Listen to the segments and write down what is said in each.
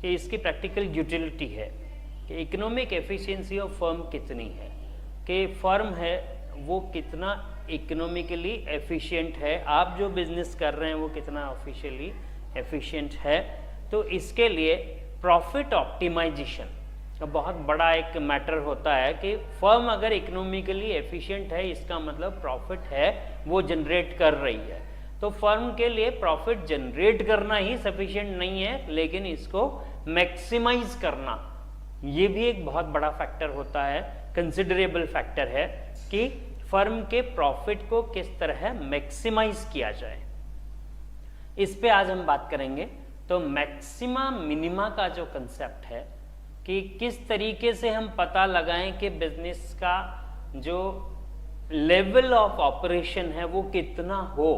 कि इसकी practical utility है कि इकोनॉमिक एफिशिएंसी ऑफ फर्म कितनी है, कि फर्म है वो कितना इकोनॉमिकली एफिशिएंट है, आप जो बिजनेस कर रहे हैं वो कितना ऑफिशियली एफिशिएंट है। तो इसके लिए प्रॉफिट ऑप्टिमाइजेशन बहुत बड़ा एक मैटर होता है कि फर्म अगर इकोनॉमिकली एफिशिएंट है, इसका मतलब प्रॉफिट है वो जनरेट कर रही है। तो फर्म के लिए प्रॉफिट जनरेट करना ही सफिशिएंट नहीं है, लेकिन इसको मैक्सिमाइज करना ये भी एक बहुत बड़ा फैक्टर होता है, कंसिडरेबल फैक्टर है कि फर्म के प्रॉफिट को किस तरह मैक्सिमाइज किया जाए। इस पे आज हम बात करेंगे। तो मैक्सिमा मिनिमा का जो कंसेप्ट है कि किस तरीके से हम पता लगाएं कि बिजनेस का जो लेवल ऑफ ऑपरेशन है वो कितना हो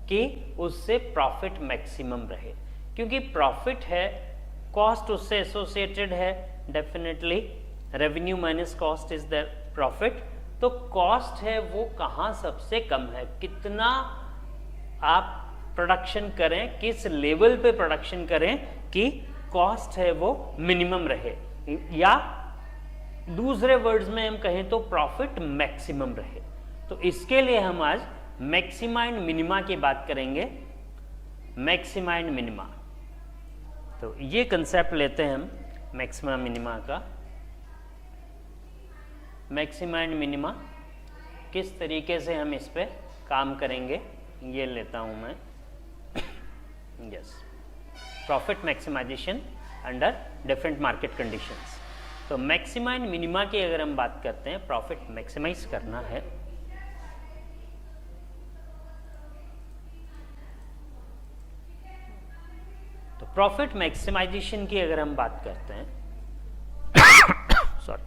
कि उससे प्रॉफिट मैक्सिमम रहे, क्योंकि प्रॉफिट है, कॉस्ट उससे एसोसिएटेड है, definitely revenue minus cost is the profit. तो कॉस्ट है वो कहाँ सबसे कम है, कितना आप प्रोडक्शन करें, किस लेवल पे प्रोडक्शन करें कि कॉस्ट है वो मिनिमम रहे, या दूसरे वर्ड्स में हम कहें तो प्रॉफिट मैक्सिमम रहे। तो इसके लिए हम आज मैक्सिमा एंड मिनिमा की बात करेंगे। मैक्सिमा एंड मिनिमा, तो ये कंसेप्ट लेते हैं हम मैक्सिमा मिनिमा का। मैक्सिमा एंड मिनिमा किस तरीके से हम इस पे काम करेंगे ये लेता हूं मैं। Yes, profit maximisation under different market conditions. तो मैक्सिमा एंड मिनिमा की अगर हम बात करते हैं, प्रॉफिट मैक्सिमाइज करना है तो प्रॉफिट मैक्सिमाइजेशन की अगर हम बात करते हैं सॉरी,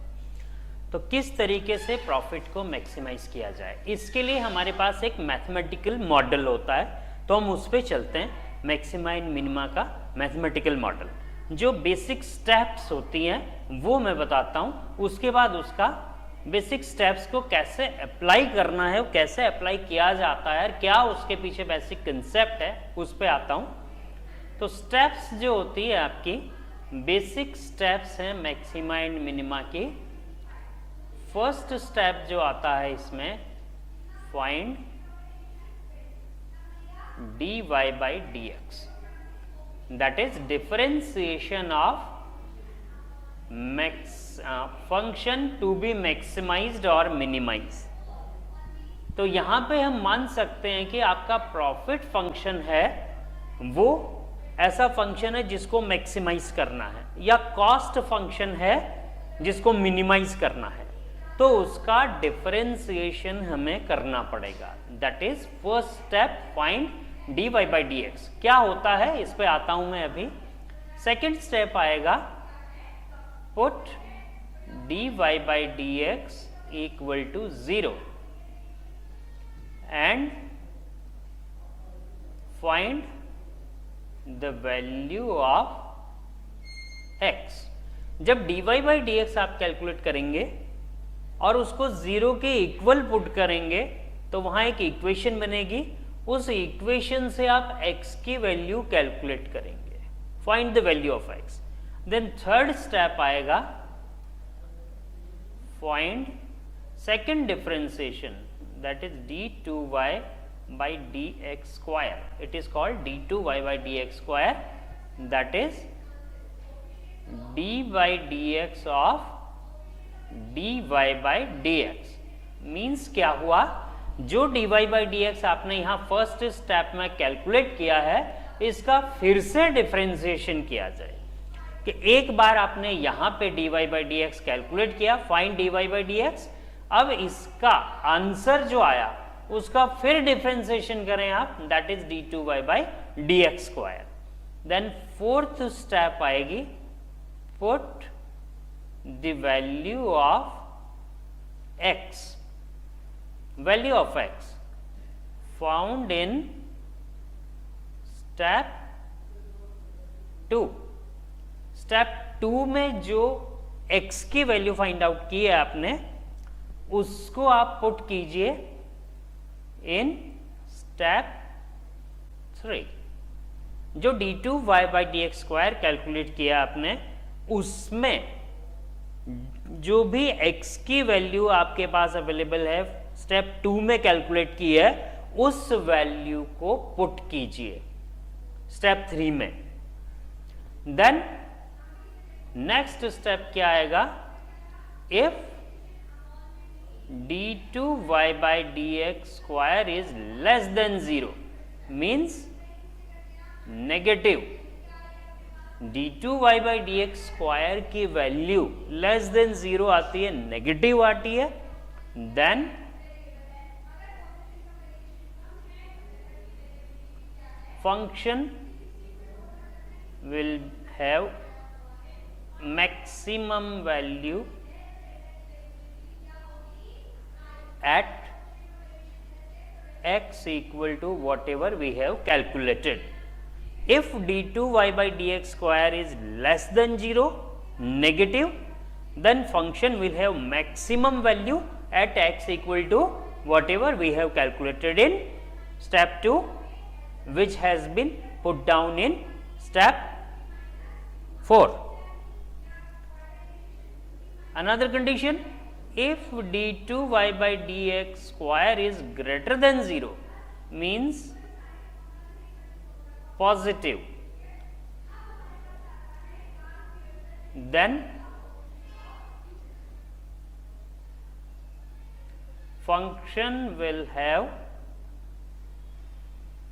तो किस तरीके से प्रॉफिट को मैक्सिमाइज किया जाए, इसके लिए हमारे पास एक मैथमेटिकल मॉडल होता है। तो हम उस पर चलते हैं, मैक्सिमा एंड मिनिमा का मैथमेटिकल मॉडल। जो बेसिक स्टेप्स होती हैं वो मैं बताता हूँ, उसके बाद उसका बेसिक स्टेप्स को कैसे अप्लाई करना है, कैसे अप्लाई किया जाता है, क्या उसके पीछे बेसिक कंसेप्ट है, उस पर आता हूँ। तो स्टेप्स जो होती है आपकी बेसिक स्टेप्स हैं मैक्सिमा एंड मिनिमा की। फर्स्ट स्टेप जो आता है इसमें, find dy by dx, that is differentiation of function to be maximized or minimized। तो यहां पे हम मान सकते हैं कि आपका प्रॉफिट फंक्शन है वो ऐसा फंक्शन है जिसको मैक्सिमाइज करना है, या कॉस्ट फंक्शन है जिसको मिनिमाइज करना है, तो उसका डिफरेंशिएशन हमें करना पड़ेगा। That is first step, find dy by dx। क्या होता है इस पे आता हूं मैं अभी। सेकेंड स्टेप आएगा, put dy by dx equal to 0 and find the value of x। जब dy by dx आप कैलकुलेट करेंगे और उसको 0 के इक्वल पुट करेंगे तो वहां एक इक्वेशन बनेगी, उस इक्वेशन से आप x की वैल्यू कैलकुलेट करेंगे, find the value of x। Then third step आएगा, find second differentiation, that is d2y by dx square। It is called d2y by dx square, that is d by dx of dy by dx। Means क्या हुआ, जो dy by dx आपने यहां first step में calculate किया है, इसका फिर से डिफरेंशिएशन किया जाए। कि एक बार आपने यहां पे dy by dx कैलकुलेट किया, फाइंड dy by dx, अब इसका आंसर जो आया उसका फिर डिफरेंशिएशन करें आप, that is d2y by dx square. Then fourth step आएगी, put the value of x, value of x found in step 2। Step 2 में जो x की वैल्यू फाइंड आउट की है आपने, उसको आप पुट कीजिए इन स्टेप 3। जो d2y/dx² कैलकुलेट किया आपने, उसमें जो भी x की वैल्यू आपके पास अवेलेबल है स्टेप 2 में कैलकुलेट की है, उस वैल्यू को पुट कीजिए स्टेप 3 में। देन नेक्स्ट स्टेप क्या आएगा, if d2y/dx² is less than 0 means negative, d2y/dx² की वैल्यू लेस देन 0 आती है, नेगेटिव आती है, then function will have maximum value at x equal to whatever we have calculated. If d2y/dx² is less than 0, negative, then function will have maximum value at x equal to whatever we have calculated in step 2, which has been put down in step 4. Another condition, if d2y/dx² is greater than 0 means positive, then function will have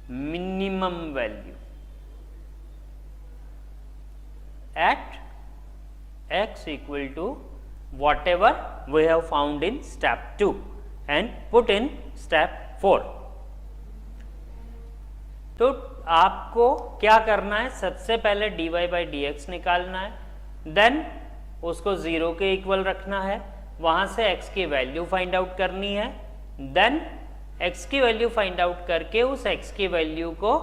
minimum value at x equal to whatever we have found in step 2 and put in step 4. तो आपको क्या करना है, सबसे पहले dy/dx निकालना है, then उसको 0 के इक्वल रखना है, वहां से x की वैल्यू फाइंड आउट करनी है, देन x की वैल्यू फाइंड आउट करके उस x की वैल्यू को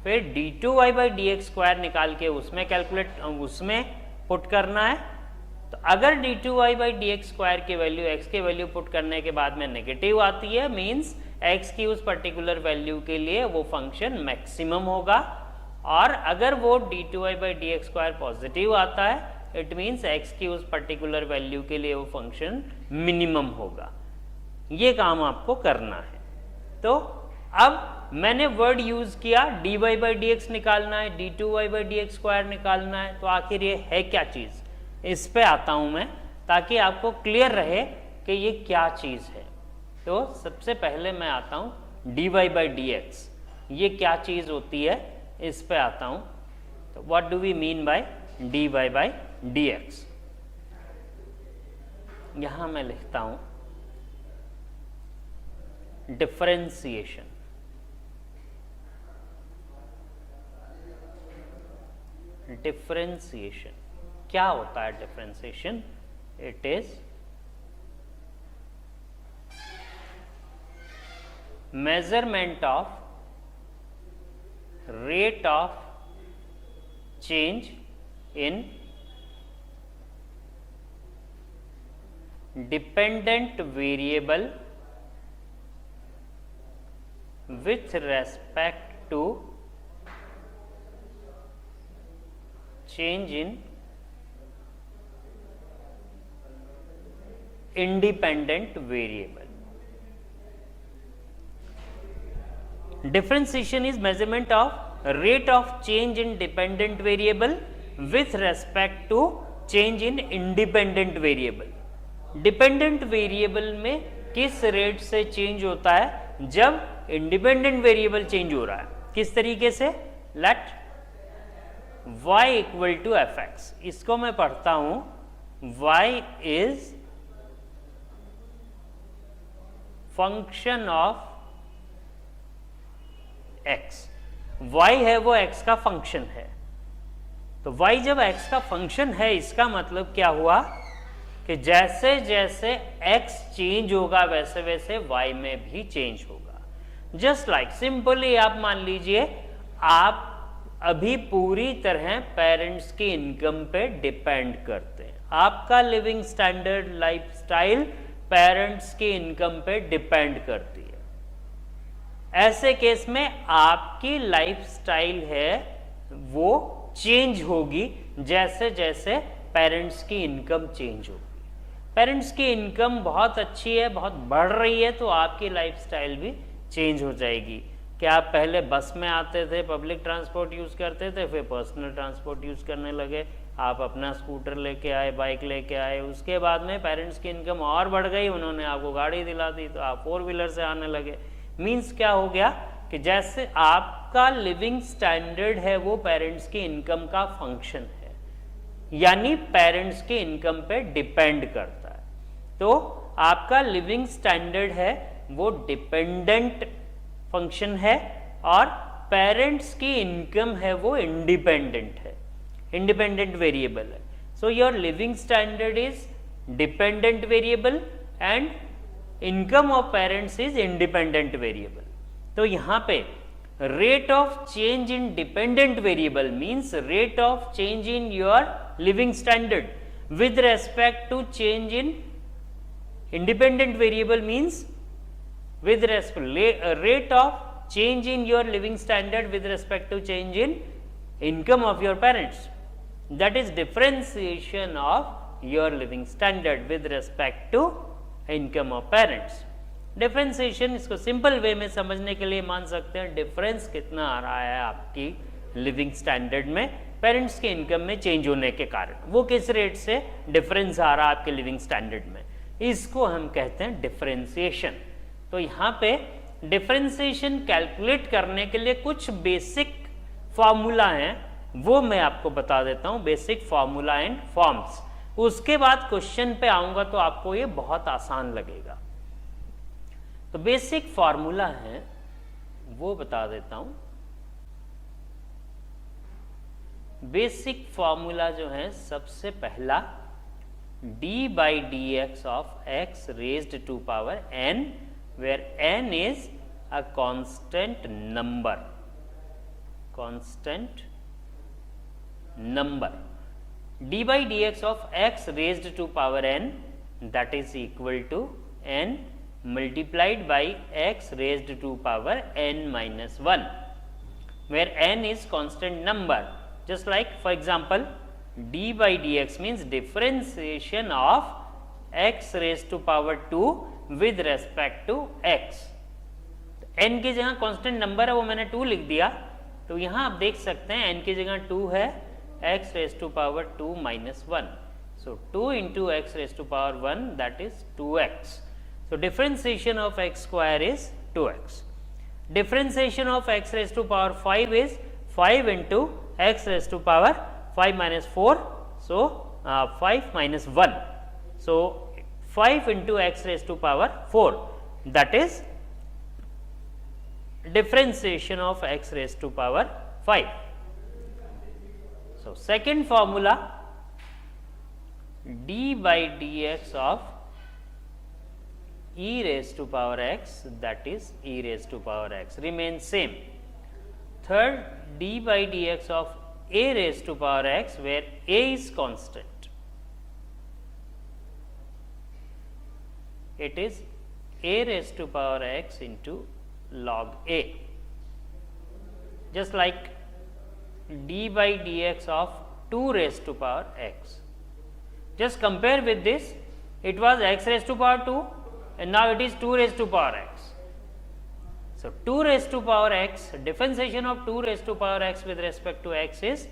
फिर d2y/dx² निकाल के उसमें उसमें पुट करना है। तो अगर d2y/dx² की वैल्यू x की वैल्यू पुट करने के बाद में नेगेटिव आती है, मींस x की उस पर्टिकुलर वैल्यू के लिए वो फंक्शन मैक्सिमम होगा, और अगर वो d2y/dx² पॉजिटिव आता है, इट मींस x की उस पर्टिकुलर वैल्यू के लिए वो फंक्शन मिनिमम होगा। ये काम आपको करना है। तो अब मैंने वर्ड यूज किया, dy/dx निकालना है, d2y/dx² निकालना है, तो आखिर ये है क्या चीज, इस पे आता हूं मैं ताकि आपको क्लियर रहे कि ये क्या चीज है। तो सबसे पहले मैं आता हूं dy/dx, ये क्या चीज होती है, इस पे आता हूं। तो what do we mean by dy/dx, यहां मैं लिखता हूं डिफरेंशिएशन। डिफरेंशिएशन क्या होता है? Differentiation, it is measurement of rate of change in dependent variable with respect to change in independent variable. Differentiation is measurement of rate of change in dependent variable with respect to change in independent variable. Dependent variable में किस rate से change होता है जब independent variable change हो रहा है? किस तरीके से? Let y equal to fx, इसको मैं पढ़ता हूं y is function of x। y है वो x का फंक्शन है, तो y जब x का फंक्शन है, इसका मतलब क्या हुआ कि जैसे जैसे x चेंज होगा वैसे वैसे y में भी चेंज होगा। जस्ट लाइक सिंपली आप मान लीजिए आप अभी पूरी तरह पेरेंट्स की इनकम पे डिपेंड करते हैं, आपका living standard life style parents की इनकम पे डिपेंड करती है। ऐसे केस में आपकी लाइफ स्टाइल है वो चेंज होगी जैसे जैसे पेरेंट्स की इनकम चेंज होगी। पेरेंट्स की इनकम बहुत अच्छी है, बहुत बढ़ रही है, तो आपकी लाइफस्टाइल भी चेंज हो जाएगी। कि आप पहले बस में आते थे, पब्लिक ट्रांसपोर्ट यूज़ करते थे, फिर पर्सनल ट्रांसपोर्ट यूज़ करने लगे, आप अपना स्कूटर लेके आए, बाइक लेके आए, उसके बाद में पेरेंट्स की इनकम और बढ़ गई, उन्होंने आपको गाड़ी दिला दी, तो आप 4 व्हीलर से आने लगे। मीन्स क्या हो गया कि जैसे आपका लिविंग स्टैंडर्ड है वो पेरेंट्स की इनकम का फंक्शन है, यानी पेरेंट्स की इनकम पे डिपेंड करता है। तो आपका लिविंग स्टैंडर्ड है वो डिपेंडेंट फंक्शन है और पेरेंट्स की इनकम है वो इंडिपेंडेंट है, इंडिपेंडेंट वेरिएबल है। So your living standard is dependent variable and income of parents is independent variable. तो यहाँ पे rate of change in dependent variable means rate of change in your living standard with respect to change in independent variable means with respect rate of change in your living standard with respect to change in income of your parents, that is differentiation of your living standard with respect to income of parents। Differentiation इसको simple way में समझने के लिए मान सकते हैं difference कितना आ रहा है आपकी लिविंग स्टैंडर्ड में पेरेंट्स के इनकम में चेंज होने के कारण, वो किस रेट से डिफरेंस आ रहा है आपके लिविंग स्टैंडर्ड में, इसको हम कहते हैं डिफरेंशिएशन। तो यहाँ पे डिफरेंशिएशन कैलकुलेट करने के लिए कुछ बेसिक फॉर्मूला हैं, वो मैं आपको बता देता हूँ, बेसिक फॉर्मूला एंड फॉर्म्स। उसके बाद क्वेश्चन पे आऊंगा तो आपको ये बहुत आसान लगेगा। तो बेसिक फॉर्मूला है वो बता देता हूँ। बेसिक फॉर्मूला जो है सबसे पहला d by dx of x raised to power n, where n is a constant number, constant number, d by dx of x raised to power n, that is equal to n multiplied by x raised to power n minus 1, where n is constant number. Just like for example d by dx means differentiation of x raised to power 2 with respect to x। n की जगह constant number है वो मैंने 2 लिख दिया, तो यहाँ आप देख सकते हैं n की जगह 2 है, x raised to power 2 minus 1, so 2 into x raised to power 1, that is 2x। so differentiation of x square is 2x। differentiation of x raised to power 5 is 5 into x raised to power 5 minus 4, so 5 minus 1, so 5 into x raised to power 4, that is differentiation of x raised to power 5। so second formula d by dx of e raised to power x, that is e raised to power x remains same। third d by dx of a raised to power x, where a is constant, it is a raised to power x into log a। just like d by dx of 2 raised to power x, just compare with this, it was x raised to power 2 and now it is 2 raised to power x। so 2 raised to power x, differentiation of 2 raised to power x with respect to x is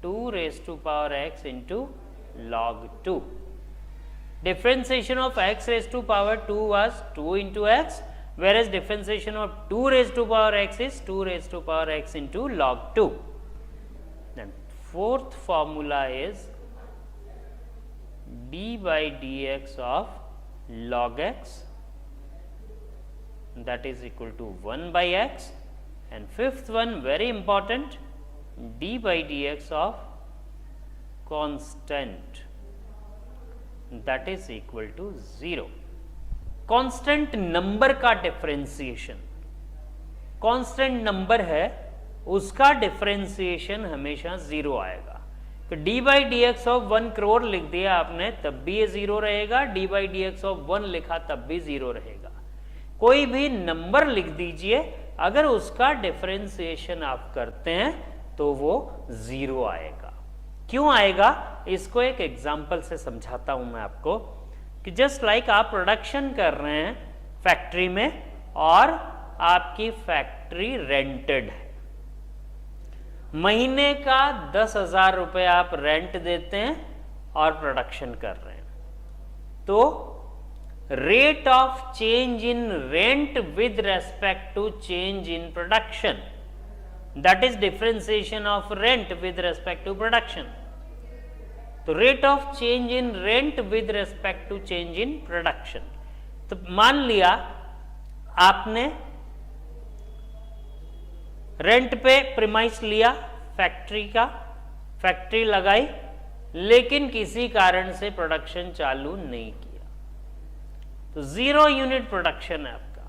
2 raised to power x into log 2। differentiation of x raised to power 2 was 2 into x, whereas differentiation of 2 raised to power x is 2 raised to power x into log 2। then fourth formula is d by dx of log x, that is equal to 1 by x, and fifth one very important, d by dx of constant, that is equal to 0। Constant number का differentiation, constant number है उसका differentiation हमेशा 0 आएगा। तो d by dx of 1 crore लिख दिया आपने तब भी ये 0 रहेगा, d by dx ऑफ 1 लिखा तब भी 0 रहेगा। कोई भी नंबर लिख दीजिए, अगर उसका डिफरेंशिएशन आप करते हैं तो वो 0 आएगा। क्यों आएगा, इसको एक एग्जाम्पल से समझाता हूं मैं आपको कि जस्ट लाइक आप प्रोडक्शन कर रहे हैं फैक्ट्री में और आपकी फैक्ट्री रेंटेड है, महीने का 10,000 रुपये आप रेंट देते हैं और प्रोडक्शन कर रहे हैं, तो rate of change in rent with respect to change in production, that is differentiation of rent with respect to production. तो rate of change in rent with respect to change in production, तो मान लिया आपने rent पे premise लिया factory का, factory लगाई, लेकिन किसी कारण से प्रोडक्शन चालू नहीं किया, तो 0 यूनिट प्रोडक्शन है आपका,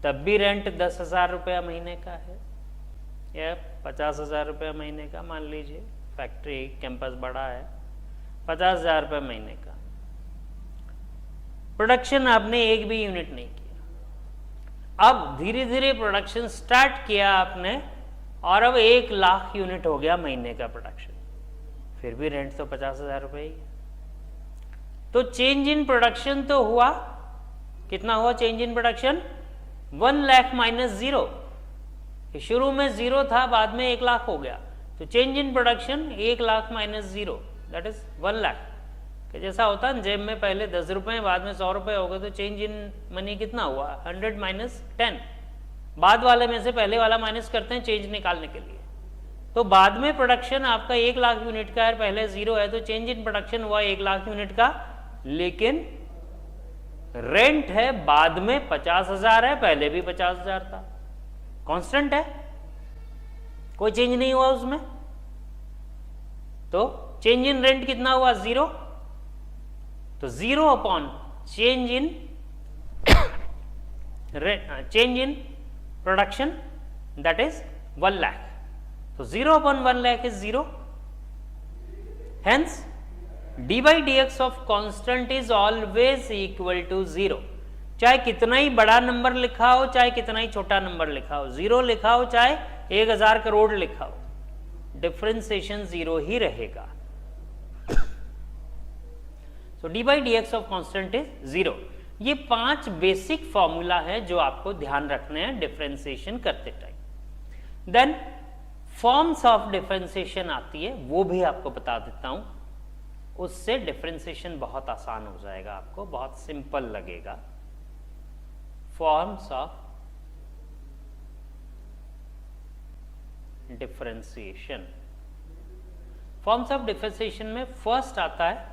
तब भी रेंट 10,000 रुपया महीने का है या 50,000 रुपया महीने का, मान लीजिए फैक्ट्री कैंपस बड़ा है, 50,000 रुपये महीने का, प्रोडक्शन आपने एक भी यूनिट नहीं किया। अब धीरे धीरे प्रोडक्शन स्टार्ट किया आपने और अब 1 लाख यूनिट हो गया महीने का प्रोडक्शन, फिर भी रेंट तो 50,000 रुपये ही। तो चेंज इन प्रोडक्शन तो हुआ, कितना हुआ change in production, 1 lakh minus 0, शुरू में 0 था, बाद में 1 लाख हो गया, तो change in production 1 lakh minus 0 that is 1 lakh. कि जैसा होता है जेब में पहले 10 रुपये बाद में 100 रुपये हो गए, तो चेंज इन मनी कितना हुआ 100 माइनस 10, बाद वाले में से पहले वाला माइनस करते हैं चेंज निकालने के लिए। तो बाद में प्रोडक्शन आपका 1 लाख यूनिट का है, पहले 0 है, तो चेंज इन प्रोडक्शन हुआ 1 लाख यूनिट का, लेकिन रेंट है बाद में 50,000 है, पहले भी 50,000 था, कांस्टेंट है, कोई चेंज नहीं हुआ उसमें। तो चेंज इन रेंट कितना हुआ 0, तो 0 upon change in production that is 1 lakh, तो 0 upon 1 lakh is 0, hence d by d x of constant is always equal to 0, चाहे कितना ही बड़ा नंबर लिखा हो, चाहे कितना ही छोटा नंबर लिखा हो, 0 लिखा हो, चाहे 1000 करोड़ लिखा हो, डिफरेंशिएशन 0 ही रहेगा। So d by d x of constant is 0। ये 5 बेसिक फॉर्मूला है जो आपको ध्यान रखने हैं डिफरेंशिएशन करते time. Then forms of differentiation आती है, वो भी आपको बता देता हूं, उससे डिफरेंशिएशन बहुत आसान हो जाएगा, आपको बहुत सिंपल लगेगा। Forms of differentiation, forms of differentiation में फर्स्ट आता है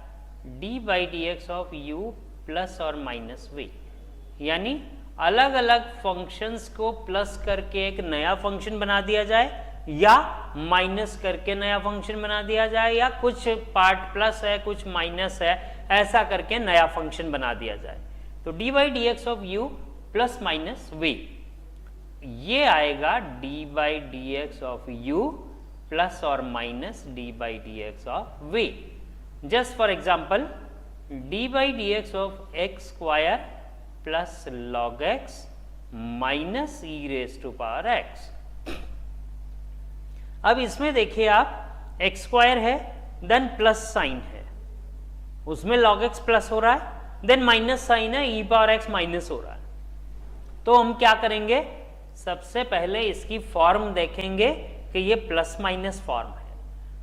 d by d x of u plus और माइनस वी, यानी अलग अलग फंक्शंस को प्लस करके एक नया फंक्शन बना दिया जाए या माइनस करके नया फंक्शन बना दिया जाए, या कुछ पार्ट प्लस है कुछ माइनस है, ऐसा करके नया फंक्शन बना दिया जाए। तो d by d x of u plus minus v, ये आएगा d by d x of u plus और minus d by d x of v. Just for example d by d x of x square plus log x minus e raise to power x. अब इसमें देखिए आप x square है, then plus sine है, उसमें log x plus हो रहा है, देन माइनस साइन है, ई पावर एक्स माइनस हो रहा है। तो हम क्या करेंगे, सबसे पहले इसकी फॉर्म देखेंगे कि ये प्लस माइनस फॉर्म है।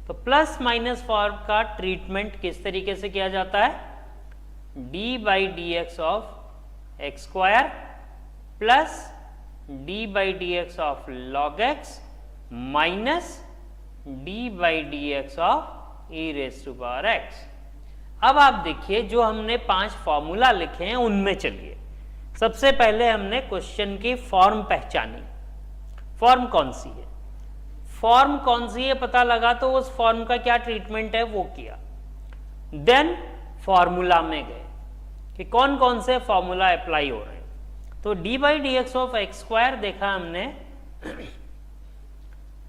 तो प्लस माइनस फॉर्म का ट्रीटमेंट किस तरीके से किया जाता है, d by d x of x square plus d by d x of log x minus d by d x of e raise to power x. अब आप देखिए जो हमने 5 फॉर्मूला लिखे हैं उनमें चलिए, सबसे पहले हमने क्वेश्चन की फॉर्म पहचानी। फॉर्म कौन सी है, फॉर्म कौन सी है पता लगा तो उस फॉर्म का क्या ट्रीटमेंट है वो किया। देन फॉर्मूला में गए कि कौन कौन से फॉर्मूला अप्लाई हो रहे हैं। तो d by d x of x square देखा हमने,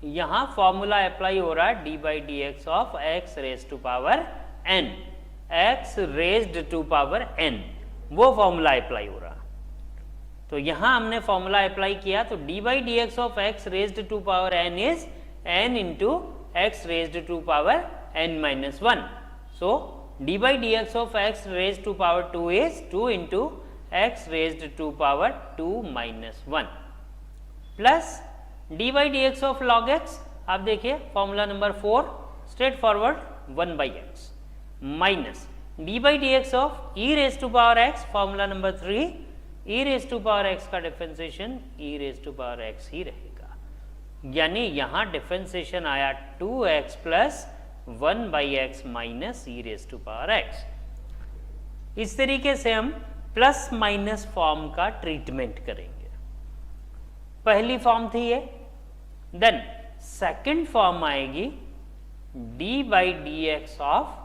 यहां फॉर्मूला अप्लाई हो रहा है d by d x of x raise to power n, x raised to power n, वो फॉर्मूला अप्लाई हो रहा है। तो यहां हमने फॉर्मूला अप्लाई किया, तो d by d x of x raised to power n is n into x raised to power n minus 1. So d by dx of x raised to power 2 is 2 into x raised to power 2 minus 1 plus d by dx of log x, आप देखिए formula number 4 straight forward 1 by x minus d by dx of e raised to power x, formula number 3 e raised to power x का differentiation e raised to power x ही रहेगा, यानी यहां differentiation आया 2x plus 1 by x minus e raised to power x. इस तरीके से हम plus minus form का ट्रीटमेंट करेंगे. पहली फॉर्म थी ये, देन सेकंड फॉर्म आएगी d by dx of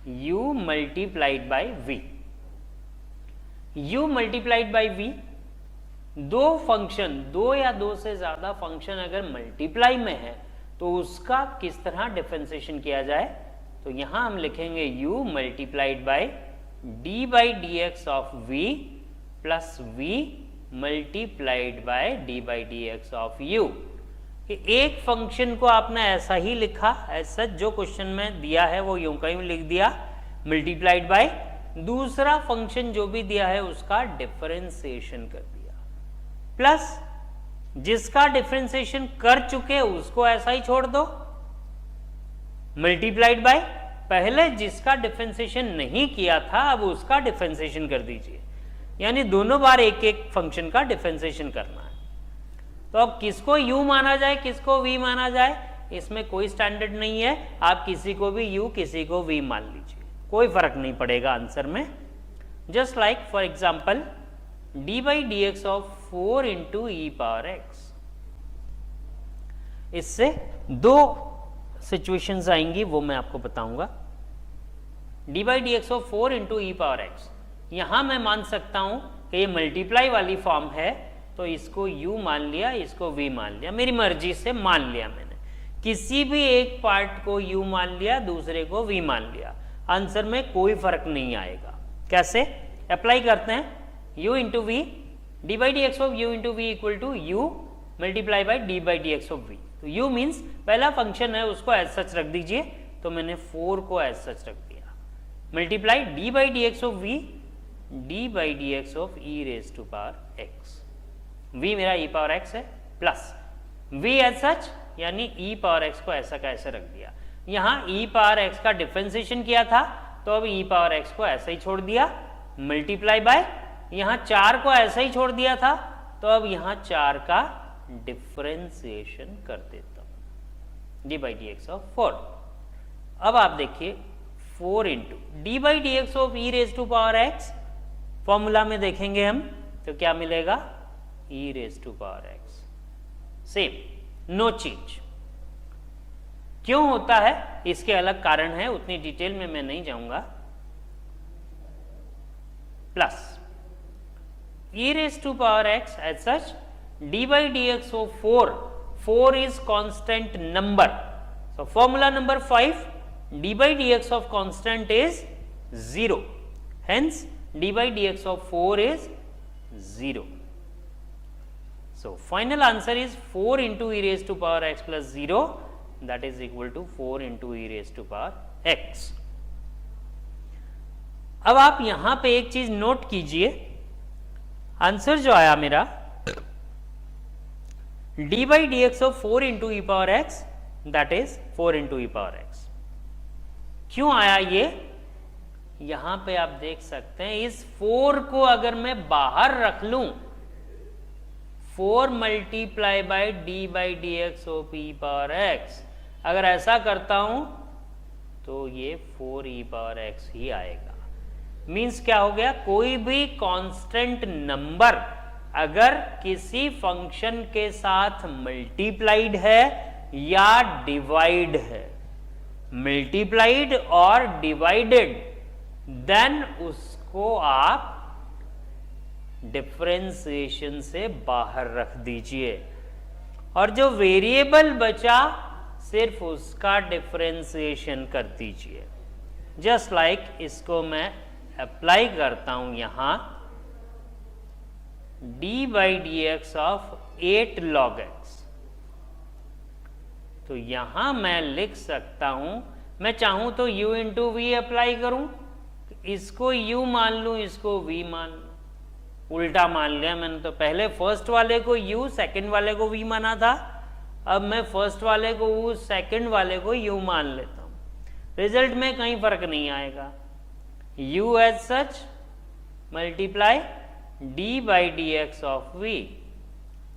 u multiplied by v. u multiplied by v, दो फंक्शन, दो या दो से ज्यादा फंक्शन अगर मल्टीप्लाई में है तो उसका किस तरह डिफरेंशिएशन किया जाए, तो यहां हम लिखेंगे u multiplied by d by d x of v plus v multiplied by d by d x of u. एक फंक्शन को आपने ऐसा ही लिखा, ऐसा जो क्वेश्चन में दिया है वो यूं का यूं लिख दिया, मल्टीप्लाइड बाय दूसरा फंक्शन जो भी दिया है उसका डिफरेंशिएशन कर दिया, प्लस जिसका डिफरेंशिएशन कर चुके उसको ऐसा ही छोड़ दो, मल्टीप्लाइड बाय पहले जिसका डिफरेंशिएशन नहीं किया था अब उसका डिफरेंशिएशन कर दीजिए, यानी दोनों बार एक एक फंक्शन का डिफरेंशिएशन करना है. तो अब किसको u माना जाए किसको v माना जाए, इसमें कोई स्टैंडर्ड नहीं है, आप किसी को भी u किसी को v मान लीजिए, कोई फर्क नहीं पड़ेगा आंसर में. Just like for example d by d x of 4 into E power x. इससे दो सिचुएशंस आएंगी वो मैं आपको बताऊंगा. d by d x of 4 into E power x, यहां मैं मान सकता हूं कि ये मल्टीप्लाई वाली फॉर्म है तो इसको u मान लिया, इसको v मान लिया, मेरी मर्जी से मान लिया मैंने, किसी भी एक पार्ट को u मान लिया दूसरे को v मान लिया, आंसर में कोई फर्क नहीं आएगा. कैसे अप्लाई करते हैं, u into v, d by d x of u into v equal to u multiply by d by d x of v. तो u मीन्स पहला फंक्शन है उसको एज सच रख दीजिए, तो मैंने 4 को एज सच रख दिया, multiply d by d x of v d by d x of e raise to power x. v मेरा e पावर x है प्लस v एज सच, यानी e पावर x को ऐसा का ऐसा रख दिया. यहां e पावर x का डिफरेंशिएशन किया था तो अब e पावर x को ऐसा ही छोड़ दिया, मल्टीप्लाई बाय यहां 4 को ऐसा ही छोड़ दिया था तो अब यहां 4 का डिफरेंशिएशन कर देता हूं, d by d x of 4. अब आप देखिए 4 into d by d x of e raise to power x, formula में देखेंगे हम तो क्या मिलेगा, e raise to power x. Same, no change. क्यों होता है इसके अलग कारण है, उतनी डिटेल में मैं नहीं जाऊंगा. Plus e raise to power x as such, d by d x of 4 is constant number, so formula number 5, d by d x of constant is 0, hence d by dx of 4 is 0. So final answer is 4 into e raised to power x plus 0, that is equal to 4 into e raised to power x. अब आप यहां पे एक चीज note कीजिए, answer जो आया मेरा d by dx of 4 into e power x, that is 4 into e power x. क्यों आया ये, यहां पे आप देख सकते हैं, इस 4 को अगर मैं बाहर रख लूं, 4 multiply by d by d x o p power x, अगर ऐसा करता हूं तो ये 4 ई पावर एक्स ही आएगा. मीन्स क्या हो गया, कोई भी कांस्टेंट नंबर अगर किसी फंक्शन के साथ मल्टीप्लाइड है या डिवाइड है, मल्टीप्लाइड और डिवाइडेड, देन उसको आप डिफरेंशिएशन से बाहर रख दीजिए और जो वेरिएबल बचा सिर्फ उसका डिफरेंशिएशन कर दीजिए. जस्ट लाइक इसको मैं अप्लाई करता हूं यहां, d by d x of 8 log x, तो यहां मैं लिख सकता हूं, मैं चाहूं तो u इंटू वी अप्लाई करूं, इसको u मान लूं, इसको v मान लूं, उल्टा मान लिया मैंने। तो पहले फर्स्ट वाले को u, सेकंड वाले को v माना था, अब मैं फर्स्ट वाले को u, सेकंड वाले को u मान लेता हूं। रिजल्ट में कहीं फर्क नहीं आएगा। u as such multiply d by d x of v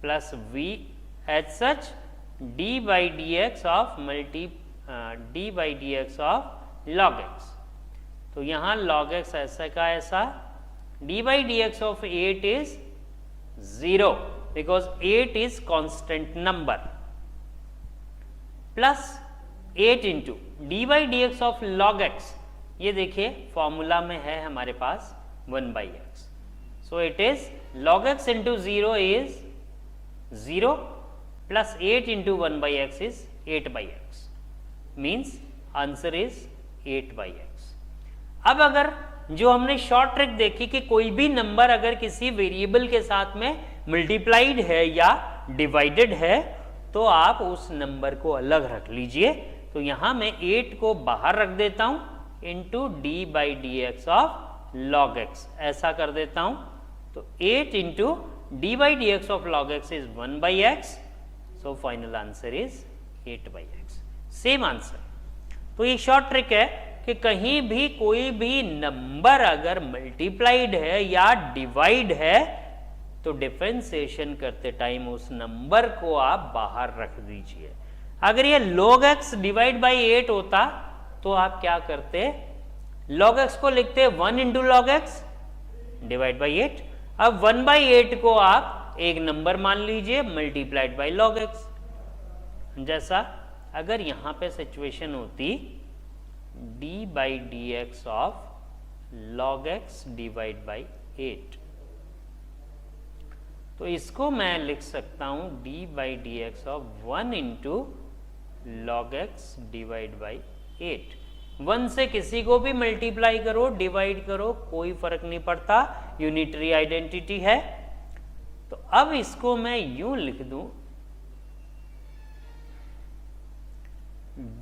plus v as such d by d x of d by d x of log x। तो यहां log x ऐसा का ऐसा, d by dx of 8 is 0 because 8 is constant number, plus 8 into d by dx of log x, ये देखिए formula में है हमारे पास 1 by x, so it is log x into 0 is 0 plus 8 into 1 by x is 8 by x, means answer is 8 by x। अब अगर जो हमने short trick देखी कि कोई भी नंबर अगर किसी वेरिएबल के साथ में मल्टीप्लाइड है या डिवाइडेड है तो आप उस नंबर को अलग रख लीजिए। तो यहां मैं 8 को बाहर रख देता हूं into d by d x of log x, ऐसा कर देता हूं। तो 8 into d by d x of log x is 1 by x, so final answer is 8 by x, same answer. तो ये शॉर्ट ट्रिक है कि कहीं भी कोई भी नंबर अगर मल्टीप्लाइड है या डिवाइड है तो डिफरेंशिएशन करते टाइम उस नंबर को आप बाहर रख दीजिए। अगर ये log x डिवाइड बाई 8 होता तो आप क्या करते, log x को लिखते 1 into log x divide by 8। अब 1 बाई 8 को आप एक नंबर मान लीजिए मल्टीप्लाइड बाई log x। जैसा अगर यहां पे सिचुएशन होती d by d x of log x divide by 8, तो इसको मैं लिख सकता हूं d by d x of 1 into log x divide by 8। 1 से किसी को भी मल्टीप्लाई करो, डिवाइड करो, कोई फर्क नहीं पड़ता, यूनिटरी आइडेंटिटी है। तो अब इसको मैं यूं लिख दूं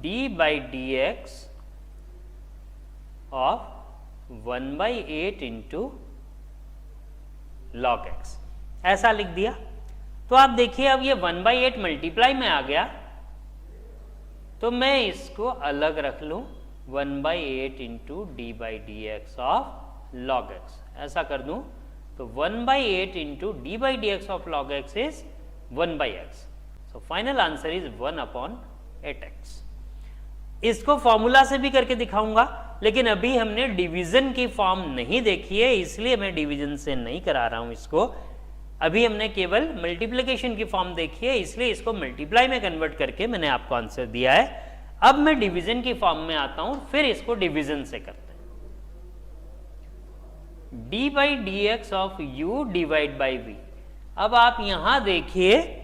d by d x of 1 by 8 into log x, ऐसा लिख दिया। तो आप देखिए अब ये 1 बाई 8 मल्टीप्लाई में आ गया, तो मैं इसको अलग रख लूं 1 by 8 into d by d x of log x, ऐसा कर दूं। तो 1 by 8 into d by d x of log x is 1 by x, so final answer is 1 upon 8x। इसको फॉर्मूला से भी करके दिखाऊंगा, लेकिन अभी हमने डिवीजन की फॉर्म नहीं देखी है, इसलिए मैं डिवीजन से नहीं करा रहा हूं इसको। अभी हमने केवल मल्टीप्लिकेशन की फॉर्म देखी है, इसलिए इसको मल्टीप्लाई में कन्वर्ट करके मैंने आपको आंसर दिया है। अब मैं डिवीजन की फॉर्म में आता हूं, फिर इसको डिवीजन से करते हैं। D by d x of u divide by v. अब आप यहां देखिए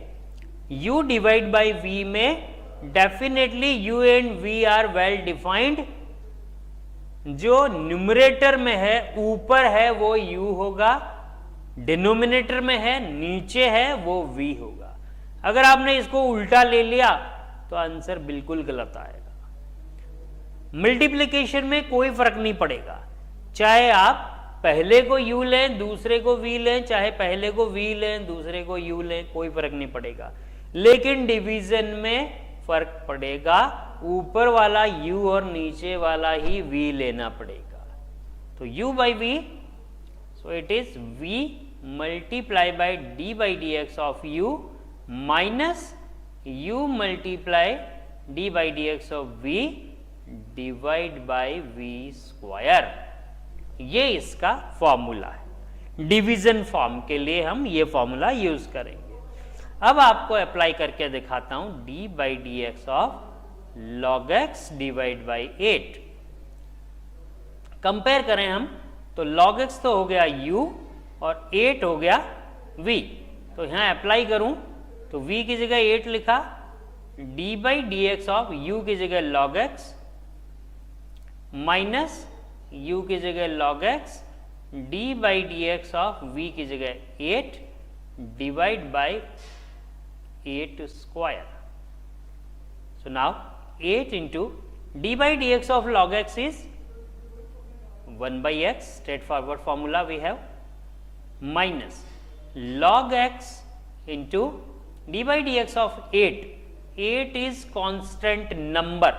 u डिवाइड बाई v में definitely u and v are well defined. जो न्यूमरेटर में है ऊपर है वो u होगा, डिनोमिनेटर में है नीचे है वो v होगा। अगर आपने इसको उल्टा ले लिया तो आंसर बिल्कुल गलत आएगा। मल्टीप्लिकेशन में कोई फर्क नहीं पड़ेगा, चाहे आप पहले को u लें दूसरे को v लें, चाहे पहले को v लें दूसरे को u लें, कोई फर्क नहीं पड़ेगा। लेकिन डिवीजन में फर्क पड़ेगा, ऊपर वाला u और नीचे वाला ही v लेना पड़ेगा। तो u by v, so it is v multiply by d by d x of u minus u multiply d by d x of v divide by v square. ये इसका फॉर्मूला है। Division form के लिए हम ये formula use करेंगे। अब आपको अप्लाई करके दिखाता हूं d by d x of log x divide by 8। Compare करें हम तो log x तो हो गया u और 8 हो गया v। तो यहां अप्लाई करूं तो v की जगह 8 लिखा, d by d x of u की जगह log x माइनस u की जगह log x, d by d x of v की जगह 8 divide by 8 square. So So now 8 into d by dx of log x is 1 by x, straightforward formula we have, minus log x into d by dx of 8. 8 is constant number.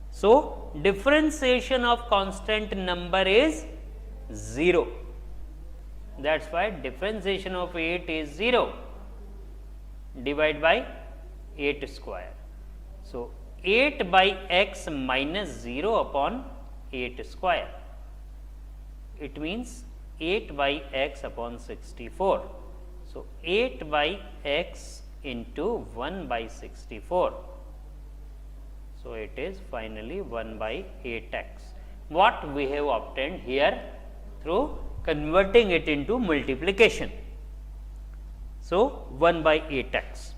So differentiation of constant number is 0. That's why differentiation of 8 is 0. Divide by 8 square. So 8 by x minus 0 upon 8 square. It means 8 by x upon 64. So 8 by x into 1 by 64. So it is finally 1 by 8x. What we have obtained here through converting it into multiplication. So 1 by 8x.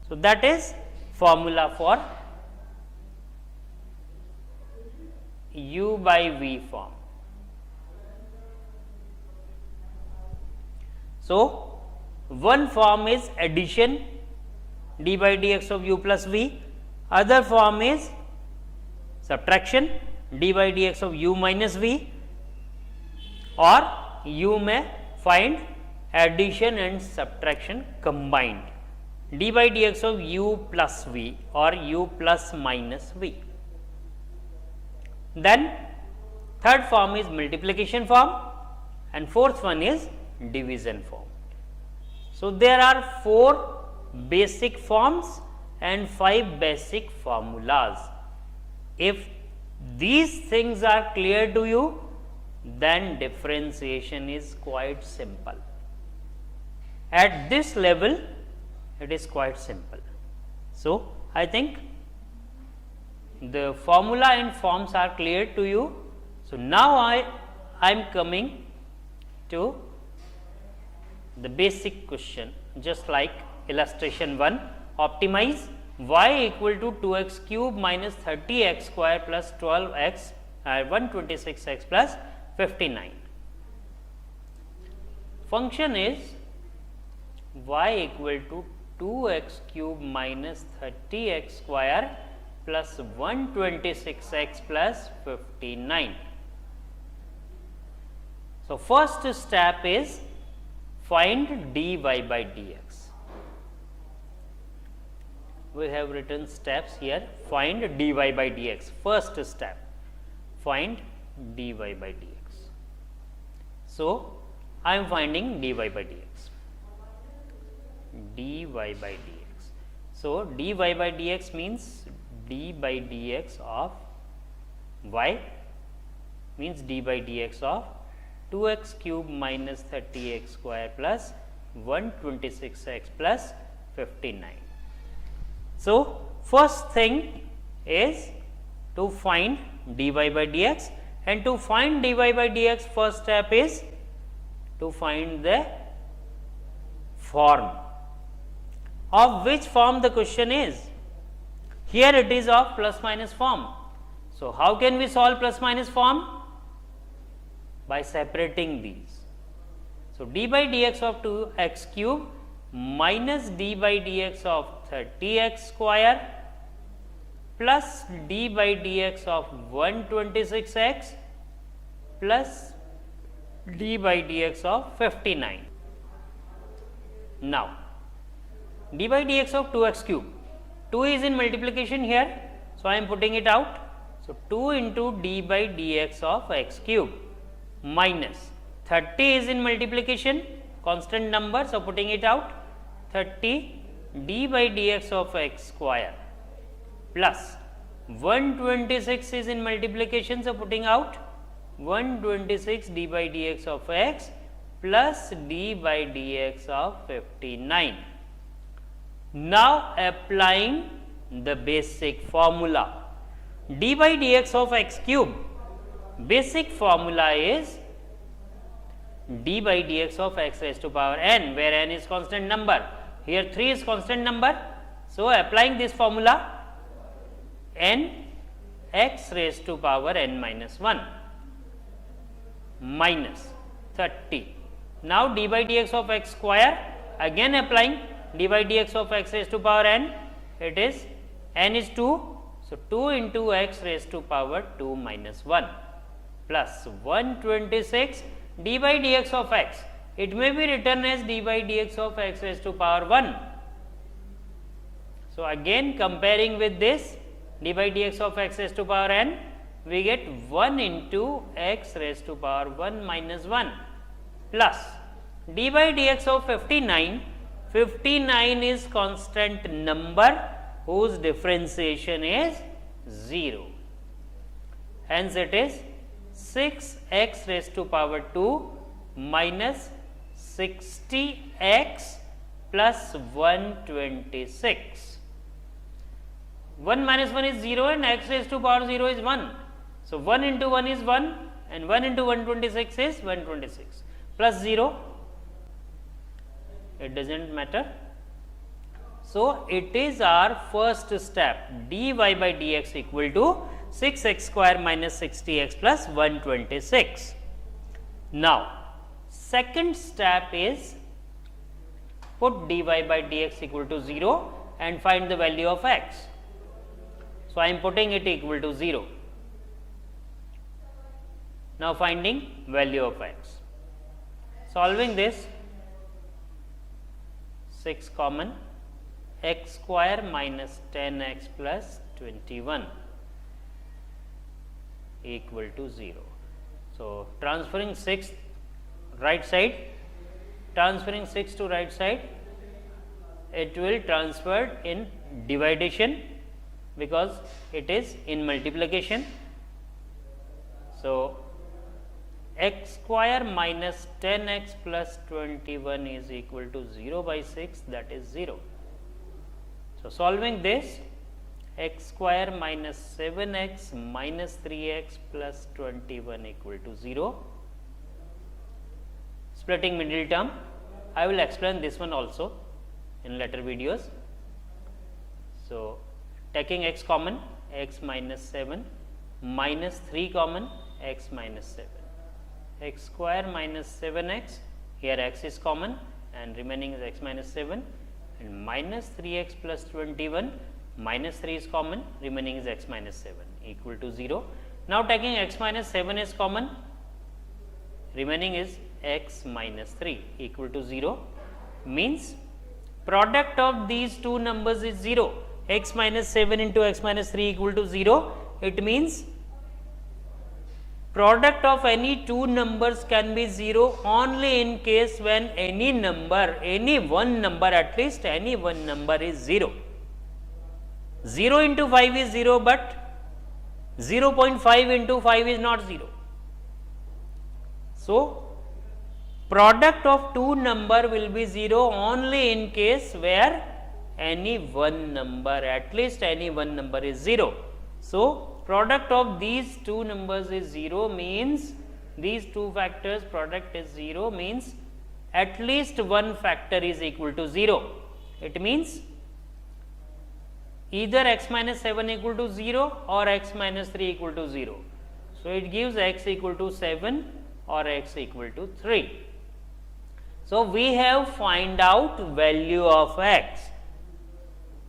So that is formula for u by v form. So one form is addition d by dx of u plus v, other form is subtraction d by dx of u minus v, or you may find addition and subtraction combined d by dx of u plus v or u plus minus v. Then third form is multiplication form and fourth one is division form. So there are 4 basic forms and 5 basic formulas. If these things are clear to you, then differentiation is quite simple. At this level, it is quite simple. So I think the formula and forms are clear to you. So now I am coming to the basic question, just like illustration 1. Optimize y equal to 2x cube minus 30x square plus 12x 126x plus 59. Function is y equal to 2x cube minus 30x square plus 126x plus 59. So first step is find dy by dx. We have written steps here. Find dy by dx. First step, find dy by dx. So I am finding dy by dx. Dy by dx. So dy by dx means d by dx of y means d by dx of 2x cube minus 30x square plus 126x plus 59. So first thing is to find dy by dx, and to find dy by dx first step is to find the form. Of which form the question is? Here it is of plus minus form. So how can we solve plus minus form? By separating these. So d by dx of 2x cube minus d by dx of 30x square plus d by dx of 126x plus d by dx of 59. Now d by dx of 2x cube, 2 is in multiplication here, so I am putting it out. So 2 into d by dx of x cube minus 30 is in multiplication, constant number, so putting it out, 30 d by dx of x square plus 126 is in multiplication, so putting out 126 d by dx of x plus d by dx of 59. Now applying the basic formula, d by dx of x cube, basic formula is d by dx of x raised to power n, where n is constant number, here 3 is constant number. So applying this formula, n x raised to power n minus 1 minus 30. Now d by dx of x square, again applying d by dx of x raised to power n, it is n is 2, so 2 into x raised to power 2 minus 1 plus 126 d by dx of x. It may be written as d by dx of x raised to power 1. So, again comparing with this d by dx of x raised to power n, we get 1 into x raised to power 1 minus 1 plus d by dx of 59. 59 is constant number whose differentiation is 0. Hence, it is 6x raised to power 2 minus 60x plus 126. 1 minus 1 is 0 and x raised to power 0 is 1. So, 1 into 1 is 1 and 1 into 126 is 126 plus 0, it does not matter. So, it is our first step, dy by dx equal to 6x square minus 60x plus 126. Now, second step is put dy by dx equal to 0 and find the value of x. So, I am putting it equal to 0. Now, finding value of x. Solving this, 6 common, x square minus 10x plus 21 equal to 0. So, transferring 6 right side, transferring 6 to right side, it will transfer in division because it is in multiplication. So, x square minus 10x plus 21 is equal to 0 by 6, that is 0. So, solving this, x square minus 7x minus 3x plus 21 equal to 0. Splitting middle term, I will explain this one also in later videos. So, taking x common, x minus 7 minus 3 common, x minus 7. X square minus 7x, here x is common and remaining is x minus 7 and minus 3x plus 21, minus 3 is common, remaining is x minus 7 equal to 0. Now, taking x minus 7 is common, remaining is x minus 3 equal to 0, means product of these two numbers is 0, x minus 7 into x minus 3 equal to 0. It means product of any two numbers can be 0 only in case when any number, any one number, at least any one number is 0. 0 into 5 is 0, but 0.5 into 5 is not 0. So, product of two number will be 0 only in case where any one number, at least any one number is 0. So, product of these two numbers is 0 means these two factors product is 0 means at least one factor is equal to 0. It means either x minus 7 equal to 0 or x minus 3 equal to 0. So, it gives x equal to 7 or x equal to 3. So, we have find out value of x.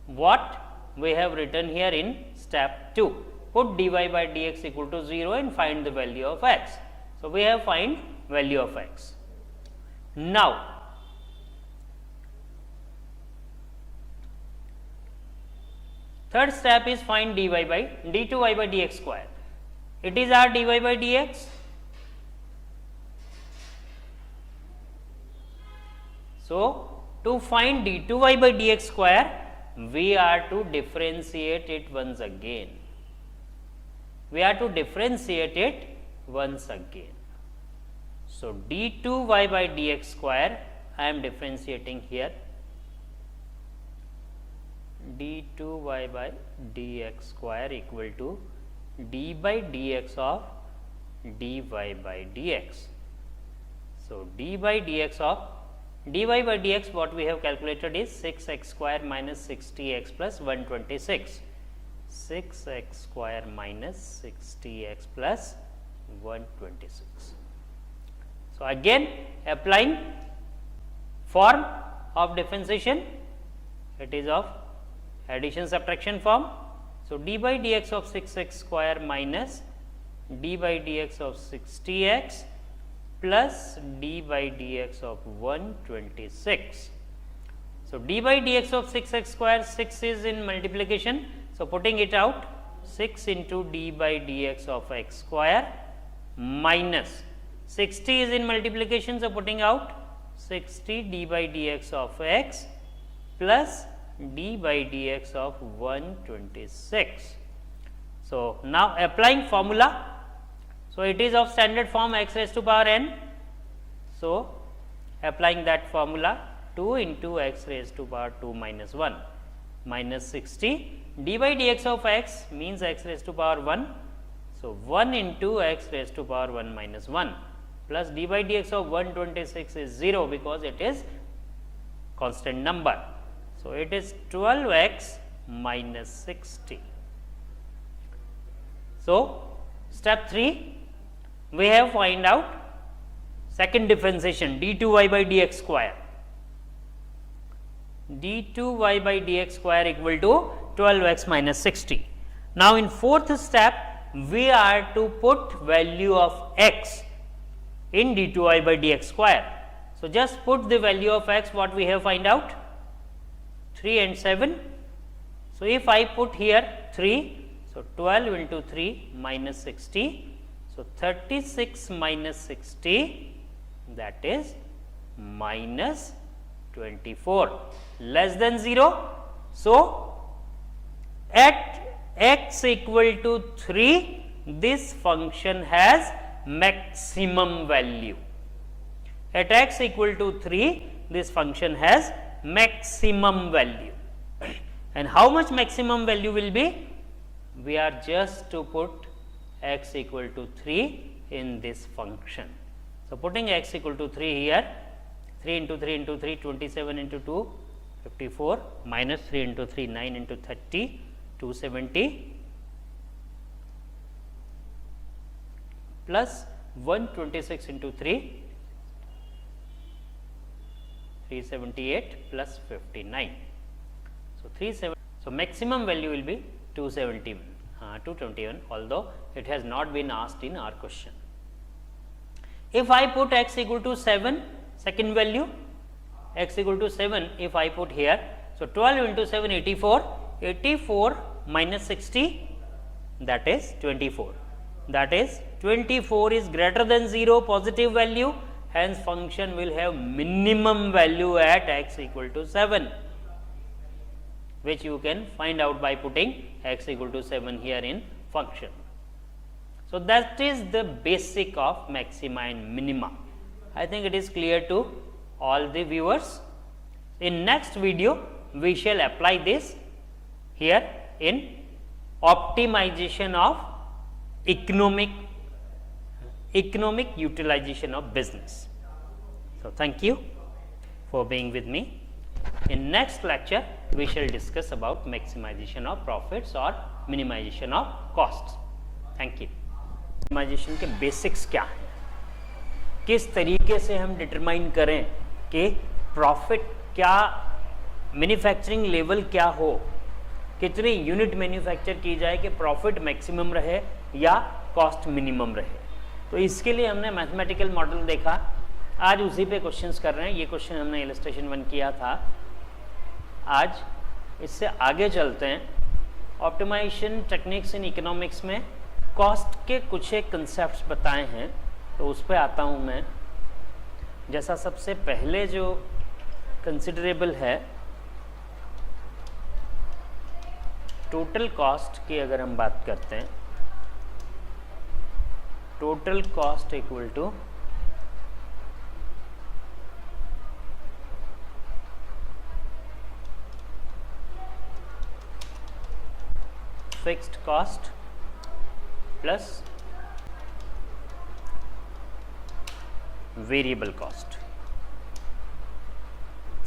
What we have written here in step 2. Put dy by dx equal to 0 and find the value of x. So, we have find value of x. Now, third step is find dy by d2y by dx square. It is our dy by dx. So, to find d2y by dx square, we are to differentiate it once again. We are to differentiate it once again. So, d2y by dx square, I am differentiating here, d2y by dx square equal to d by dx of dy by dx. So, d by dx of dy by dx, what we have calculated is 6x square minus 60x plus 126. 6x square minus 60x plus 126. So, again applying form of differentiation, it is of addition subtraction form. So d by dx of 6x square minus d by dx of 60x plus d by dx of 126. So d by dx of 6x square, 6 is in multiplication. So putting it out, 6 into d by dx of x square minus 60 is in multiplication. So putting out 60 d by dx of x plus d by dx of 126. So now applying formula. So it is of standard form x raised to power n. So applying that formula, 2 into x raised to power 2 minus 1 minus 60 d by dx of x means x raised to power 1. So 1 into x raised to power 1 minus 1 plus d by dx of 126 is 0 because it is constant number. So it is 12x minus 60. So step 3, we have find out second differentiation d2y by dx square. d2y by dx square equal to 12x minus 60. Now in fourth step, we are to put value of x in d2y by dx square. So just put the value of x, what we have find out, 3 and 7. So if I put here 3, so 12 into 3 minus 60. So 36 minus 60, that is minus 24, less than 0. So at x equal to 3, this function has maximum value. At x equal to 3, this function has maximum value. And how much maximum value will be? We are just to put x equal to 3 in this function. So putting x equal to 3 here, 3 into 3 into 3, 27 into 2, 54, minus 3 into 3, 9 into 30, 270, plus 126 into 3, 378 plus 59. So 37. So maximum value will be 221, although it has not been asked in our question. If I put x equal to 7, second value, x equal to 7, if I put here, so 12 into 7, 84, 84 minus 60, that is 24. That is 24 is greater than 0, positive value, hence function will have minimum value at x equal to 7, which you can find out by putting x equal to 7 here in function. So that is the basic of maxima and minima. I think it is clear to all the viewers. In next video, we shall apply this here in optimization of economic utilization of business. So thank you for being with me. In next lecture, we shall discuss about maximization of profits or minimization of costs. Thank you. Maximization के basics क्या हैं, किस तरीके से हम determine करें कि profit क्या, मैन्युफैक्चरिंग लेवल क्या हो, कितनी यूनिट मैन्युफैक्चर की जाए कि प्रॉफिट मैक्सिमम रहे या कॉस्ट मिनिमम रहे. तो इसके लिए हमने मैथमेटिकल मॉडल देखा. आज उसी पे क्वेश्चंस कर रहे हैं. ये क्वेश्चन हमने इलस्ट्रेशन 1 किया था. आज इससे आगे चलते हैं. ऑप्टिमाइजेशन टेक्निक्स इन इकोनॉमिक्स में कॉस्ट के कुछ एक कंसेप्ट्स बताए हैं, तो उस पर आता हूँ मैं. जैसा सबसे पहले जो कंसिडरेबल है, टोटल कॉस्ट की अगर हम बात करते हैं, total cost equal to fixed cost plus variable cost.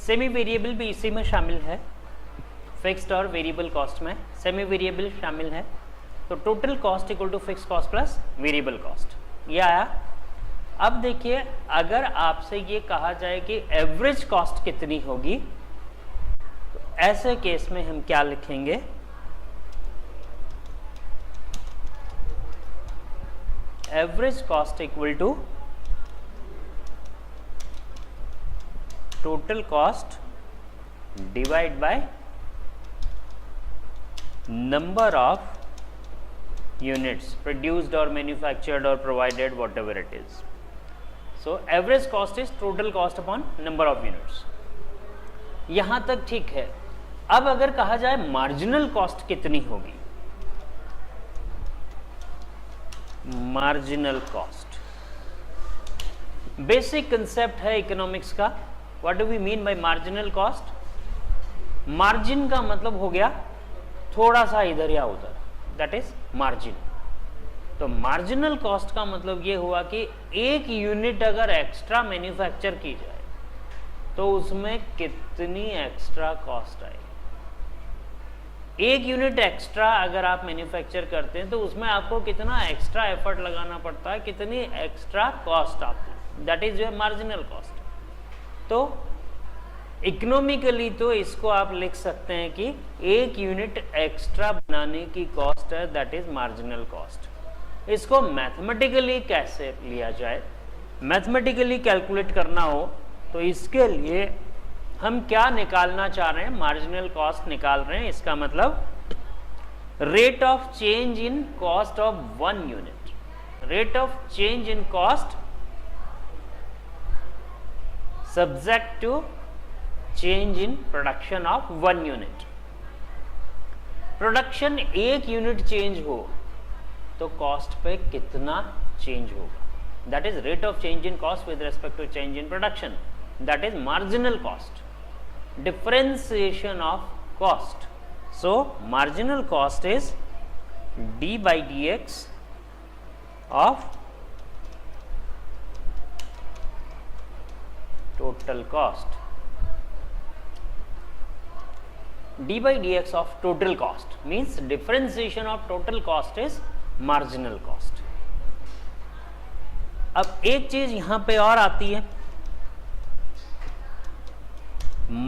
Semi variable भी इसी में शामिल है. फिक्स्ड और वेरिएबल कॉस्ट में सेमी वेरिएबल शामिल है. तो total cost equal to fixed cost plus variable cost, ये आया. अब देखिए, अगर आपसे ये कहा जाए कि एवरेज कॉस्ट कितनी होगी, तो ऐसे केस में हम क्या लिखेंगे? Average cost equal to total cost divide by number of units produced or manufactured or provided, whatever it is. So average cost is total cost upon number of units. यहां तक ठीक है. अब अगर कहा जाए मार्जिनल कॉस्ट कितनी होगी, मार्जिनल कॉस्ट बेसिक कंसेप्ट है इकोनॉमिक्स का. What do we mean by marginal cost? Margin का मतलब हो गया थोड़ा सा इधर या उधर, दैट इज मार्जिन. तो मार्जिनल कॉस्ट का मतलब ये हुआ कि एक यूनिट अगर एक्स्ट्रा मैन्युफैक्चर की जाए तो उसमें कितनी एक्स्ट्रा कॉस्ट आएगी. एक यूनिट एक्स्ट्रा अगर आप मैन्युफैक्चर करते हैं तो उसमें आपको कितना एक्स्ट्रा एफर्ट लगाना पड़ता है, कितनी एक्स्ट्रा कॉस्ट आती है, that is your marginal cost. तो इकोनॉमिकली तो इसको आप लिख सकते हैं कि एक यूनिट एक्स्ट्रा बनाने की कॉस्ट है, दैट इज मार्जिनल कॉस्ट. इसको मैथमेटिकली कैसे लिया जाए, मैथमेटिकली कैलकुलेट करना हो तो इसके लिए हम क्या निकालना चाह रहे हैं, मार्जिनल कॉस्ट निकाल रहे हैं. इसका मतलब rate of change in cost of one unit, rate of change in cost subject to change in production of one unit. Production एक यूनिट चेंज हो तो कॉस्ट पे कितना चेंज होगा, that is rate of change in cost with respect to change in production, that is marginal cost, differentiation of cost. So marginal cost is d by d x of total cost. d by dx of total cost means differentiation of total cost is marginal cost. अब एक चीज यहां पे और आती है,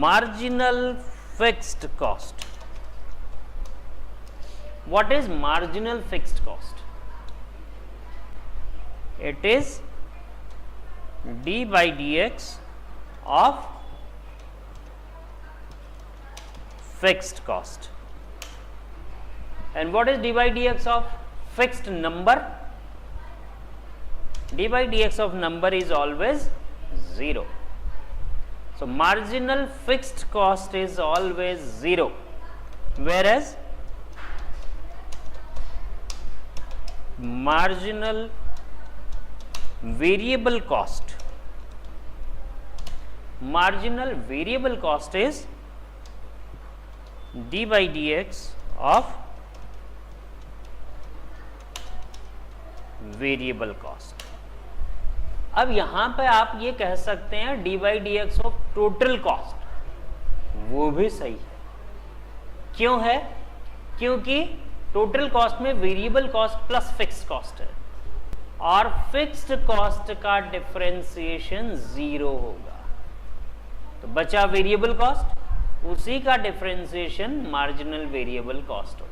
marginal fixed cost. What is marginal fixed cost? It is d by dx of fixed cost. And what is d by dx of fixed number? D by dx of number is always 0. So marginal fixed cost is always 0, whereas marginal variable cost is d by dx of variable cost. अब यहां पे आप ये कह सकते हैं d by dx of total cost, वो भी सही है. क्यों है? क्योंकि टोटल कॉस्ट में variable cost plus fixed cost है और फिक्स्ड कॉस्ट का डिफरेंशिएशन 0 होगा, तो बचा वेरिएबल कॉस्ट, उसी का डिफरेंशिएशन मार्जिनल वेरिएबल कॉस्ट हो.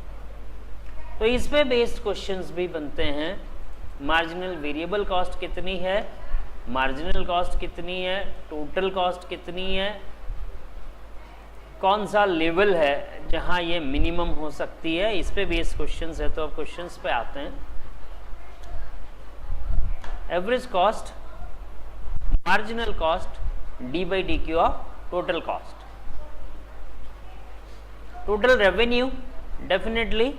तो इस पे बेस्ड क्वेश्चंस भी बनते हैं. मार्जिनल वेरिएबल कॉस्ट कितनी है, मार्जिनल कॉस्ट कितनी है, टोटल कॉस्ट कितनी है, कौन सा लेवल है जहां ये मिनिमम हो सकती है, इस पे बेस्ड क्वेश्चंस है. तो अब क्वेश्चंस पे आते हैं. Average cost, marginal cost, D by d q of total cost. Total revenue, definitely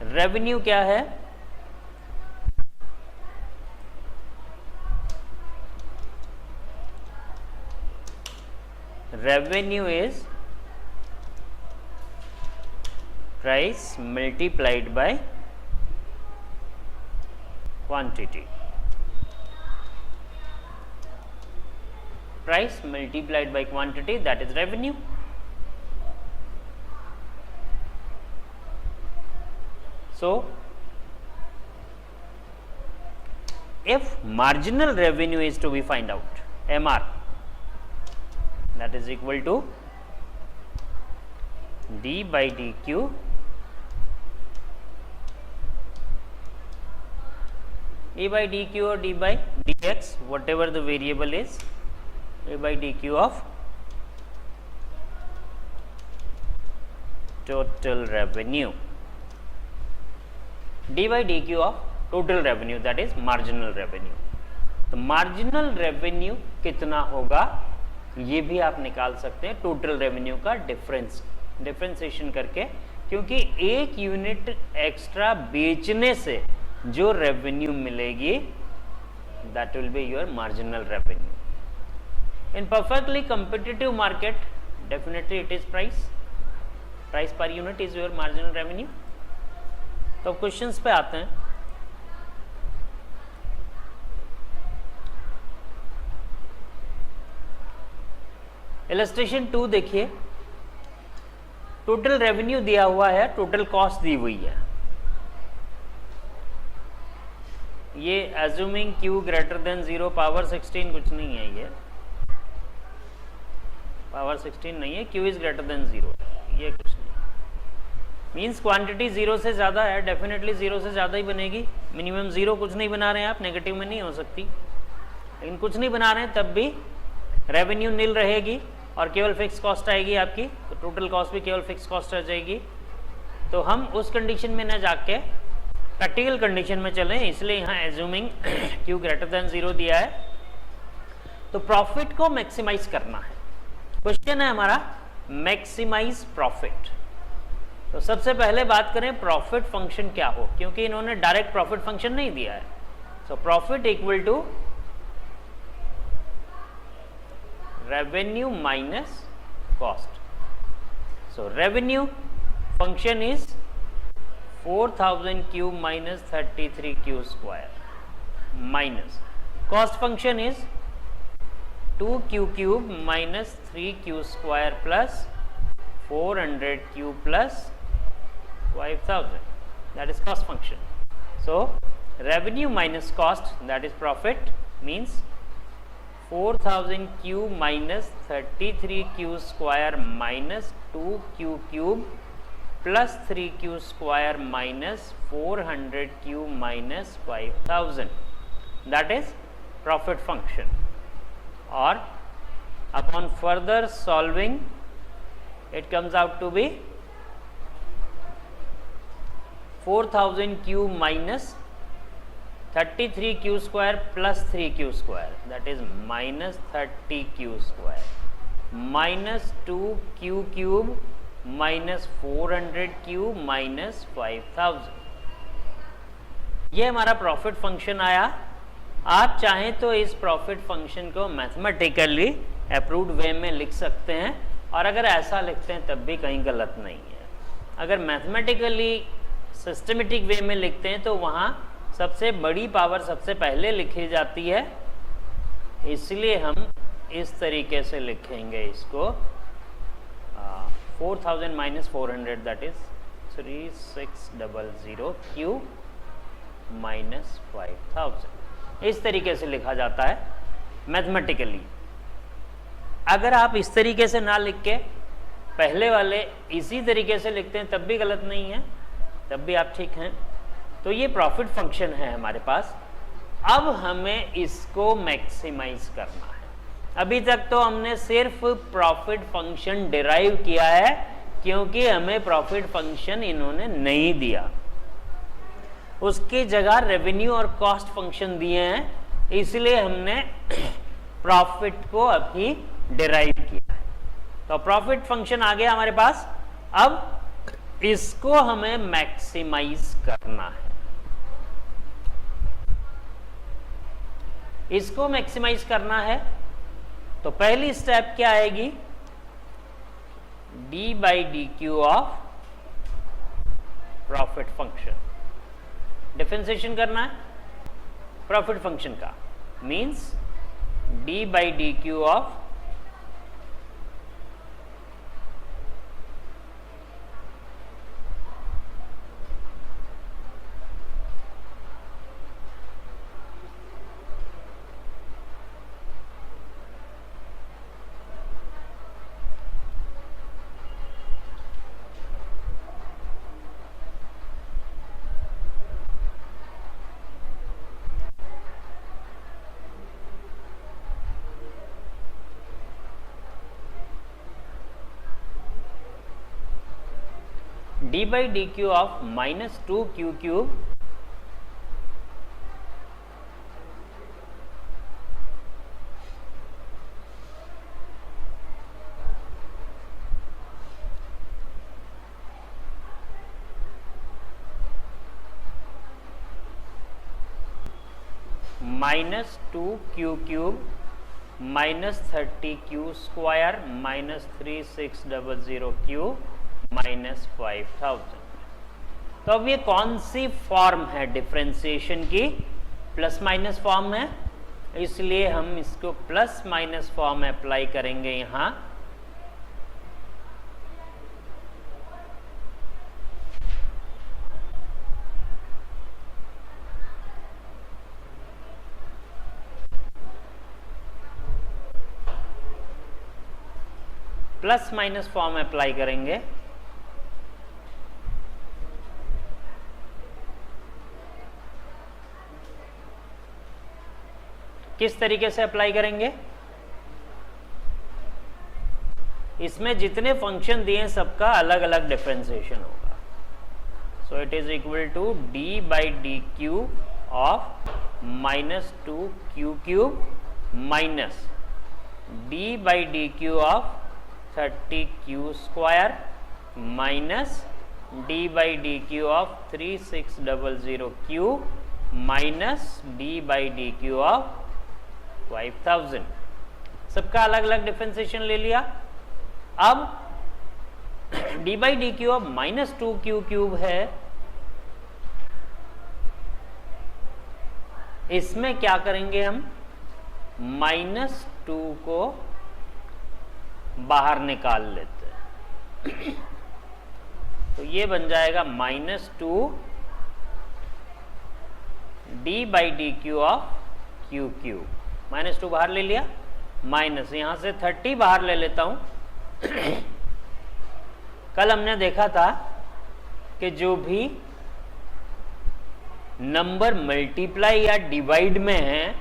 revenue क्या है, revenue is price multiplied by quantity. Price multiplied by quantity, that is revenue. So, if marginal revenue is to be find out, MR, that is equal to D by DQ a by d q और d by d x, whatever the variable is, a by d q of total revenue, d by dq of total revenue, that is marginal revenue. तो marginal revenue कितना होगा ये भी आप निकाल सकते हैं total revenue का डिफरेंशिएशन करके, क्योंकि एक यूनिट एक्स्ट्रा बेचने से जो रेवेन्यू मिलेगी that will be your marginal revenue. In perfectly competitive market, definitely it is price per unit is your marginal revenue. तो क्वेश्चंस पे आते हैं. इलस्ट्रेशन 2 देखिए, टोटल रेवेन्यू दिया हुआ है, टोटल कॉस्ट दी हुई है. ये assuming Q greater than 0 power 16 कुछ नहीं है, ये पावर 16 नहीं है, Q इज ग्रेटर देन 0, ये कुछ नहीं. मीन्स क्वांटिटी 0 से ज़्यादा है, डेफिनेटली 0 से ज़्यादा ही बनेगी. मिनिमम 0 कुछ नहीं बना रहे हैं आप, नेगेटिव में नहीं हो सकती, लेकिन कुछ नहीं बना रहे हैं तब भी रेवेन्यू नील रहेगी और केवल फिक्स कॉस्ट आएगी आपकी, तो टोटल कॉस्ट भी केवल फिक्स कॉस्ट आ जाएगी. तो हम उस कंडीशन में न जाके प्रैक्टिकल कंडीशन में चलें, इसलिए यहाँ एज्यूमिंग Q ग्रेटर देन 0 दिया है. तो प्रॉफिट को मैक्सिमाइज करना है. क्वेश्चन है हमारा मैक्सिमाइज प्रॉफिट. तो सबसे पहले बात करें प्रॉफिट फंक्शन क्या हो, क्योंकि इन्होंने डायरेक्ट प्रॉफिट फंक्शन नहीं दिया है. So profit equal to revenue minus cost. So revenue function is 4000 cube minus 33 q square minus cost function is 2q cube minus 3q square plus 400 cube plus 5000, that is cost function. So revenue minus cost, that is profit, means 4000 cube minus 33q square minus 2q cube plus 3q square minus 400 cube minus 5000, that is profit function. Or upon further solving it comes out to be 4000 cube minus 33q square plus 3q square, that is minus 30q square minus 2q cube minus 400 cube minus 5000. ये हमारा profit function आया. आप चाहें तो इस profit function को mathematically approved वे में लिख सकते हैं, और अगर ऐसा लिखते हैं तब भी कहीं गलत नहीं है. अगर मैथमेटिकली सिस्टमेटिक वे में लिखते हैं तो वहाँ सबसे बड़ी पावर सबसे पहले लिखी जाती है, इसलिए हम इस तरीके से लिखेंगे इसको 4000 minus 400, that is 3600 Q minus 5000. इस तरीके से लिखा जाता है मैथमेटिकली. अगर आप इस तरीके से ना लिख के पहले वाले इसी तरीके से लिखते हैं तब भी गलत नहीं है, तब भी आप ठीक हैं. तो ये प्रॉफिट फंक्शन है हमारे पास. अब हमें इसको मैक्सिमाइज करना है. अभी तक तो हमने सिर्फ प्रॉफिट फंक्शन डिराइव किया है, क्योंकि हमें प्रॉफिट फंक्शन इन्होंने नहीं दिया. उसकी जगह रेवेन्यू और कॉस्ट फंक्शन दिए हैं, इसलिए हमने प्रॉफिट को अभी डिराइव किया है. तो प्रॉफिट फंक्शन आ गया हमारे पास. अब इसको हमें मैक्सिमाइज करना है. इसको मैक्सिमाइज करना है तो पहली स्टेप क्या आएगी, d by d q of profit function. Differentiation करना है प्रॉफिट फंक्शन का, means d by d q of D by d q of minus 2q cube minus 2q cube minus 30q square minus 3600q minus 5000। तो अब ये कौन सी form है differentiation की? Plus minus form है, इसलिए हम इसको प्लस माइनस फॉर्म अप्लाई करेंगे यहां। प्लस माइनस फॉर्म अप्लाई करेंगे। किस तरीके से अप्लाई करेंगे? इसमें जितने फंक्शन दिए हैं सबका अलग अलग डिफरेंशिएशन होगा। So it is equal to d by d q of minus 2q cube minus d by d q of 30q square minus d by d q of 3600q minus d by d q of 5000। सबका अलग अलग differentiation ले लिया। अब d by d q of minus 2q cube है, इसमें क्या करेंगे हम? माइनस 2 को बाहर निकाल लेते हैं। तो ये बन जाएगा minus 2 D by d q of Q cube. Minus 2 बाहर ले लिया, माइनस यहां से 30 बाहर ले लेता हूं। कल हमने देखा था कि जो भी नंबर मल्टीप्लाई या डिवाइड में है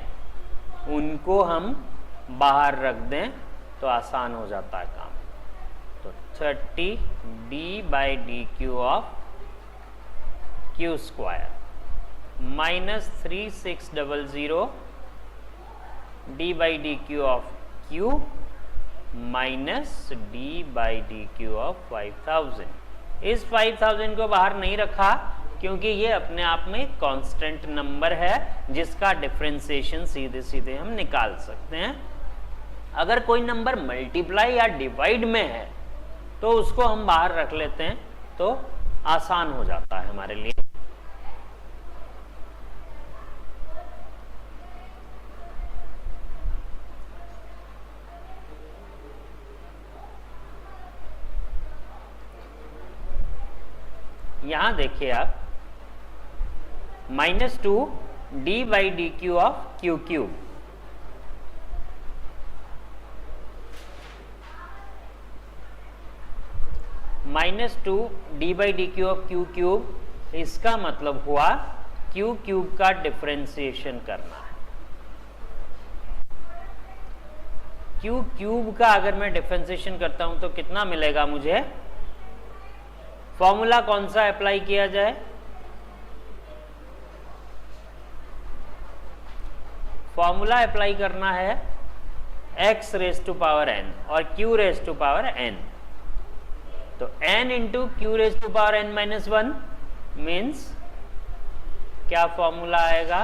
उनको हम बाहर रख दें तो आसान हो जाता है काम। तो 30 D by d q of Q square minus 3600 D by d q of Q minus d by d q of 5000। इस 5000 को बाहर नहीं रखा क्योंकि ये अपने आप में कांस्टेंट नंबर है जिसका डिफरेंशिएशन सीधे सीधे हम निकाल सकते हैं। अगर कोई नंबर मल्टीप्लाई या डिवाइड में है तो उसको हम बाहर रख लेते हैं तो आसान हो जाता है हमारे लिए। यहां देखिए आप minus 2 D by d q of Q cube minus 2 D by d q of Q cube, इसका मतलब हुआ क्यू क्यूब का डिफरेंशिएशन करना है। क्यू क्यूब का अगर मैं डिफरेंशिएशन करता हूं तो कितना मिलेगा मुझे? फॉर्मूला कौन सा अप्लाई किया जाए? फॉर्मूला अप्लाई करना है x raise to power n और q raise to power n। तो n into q raise to power n minus 1 means क्या फॉर्मूला आएगा?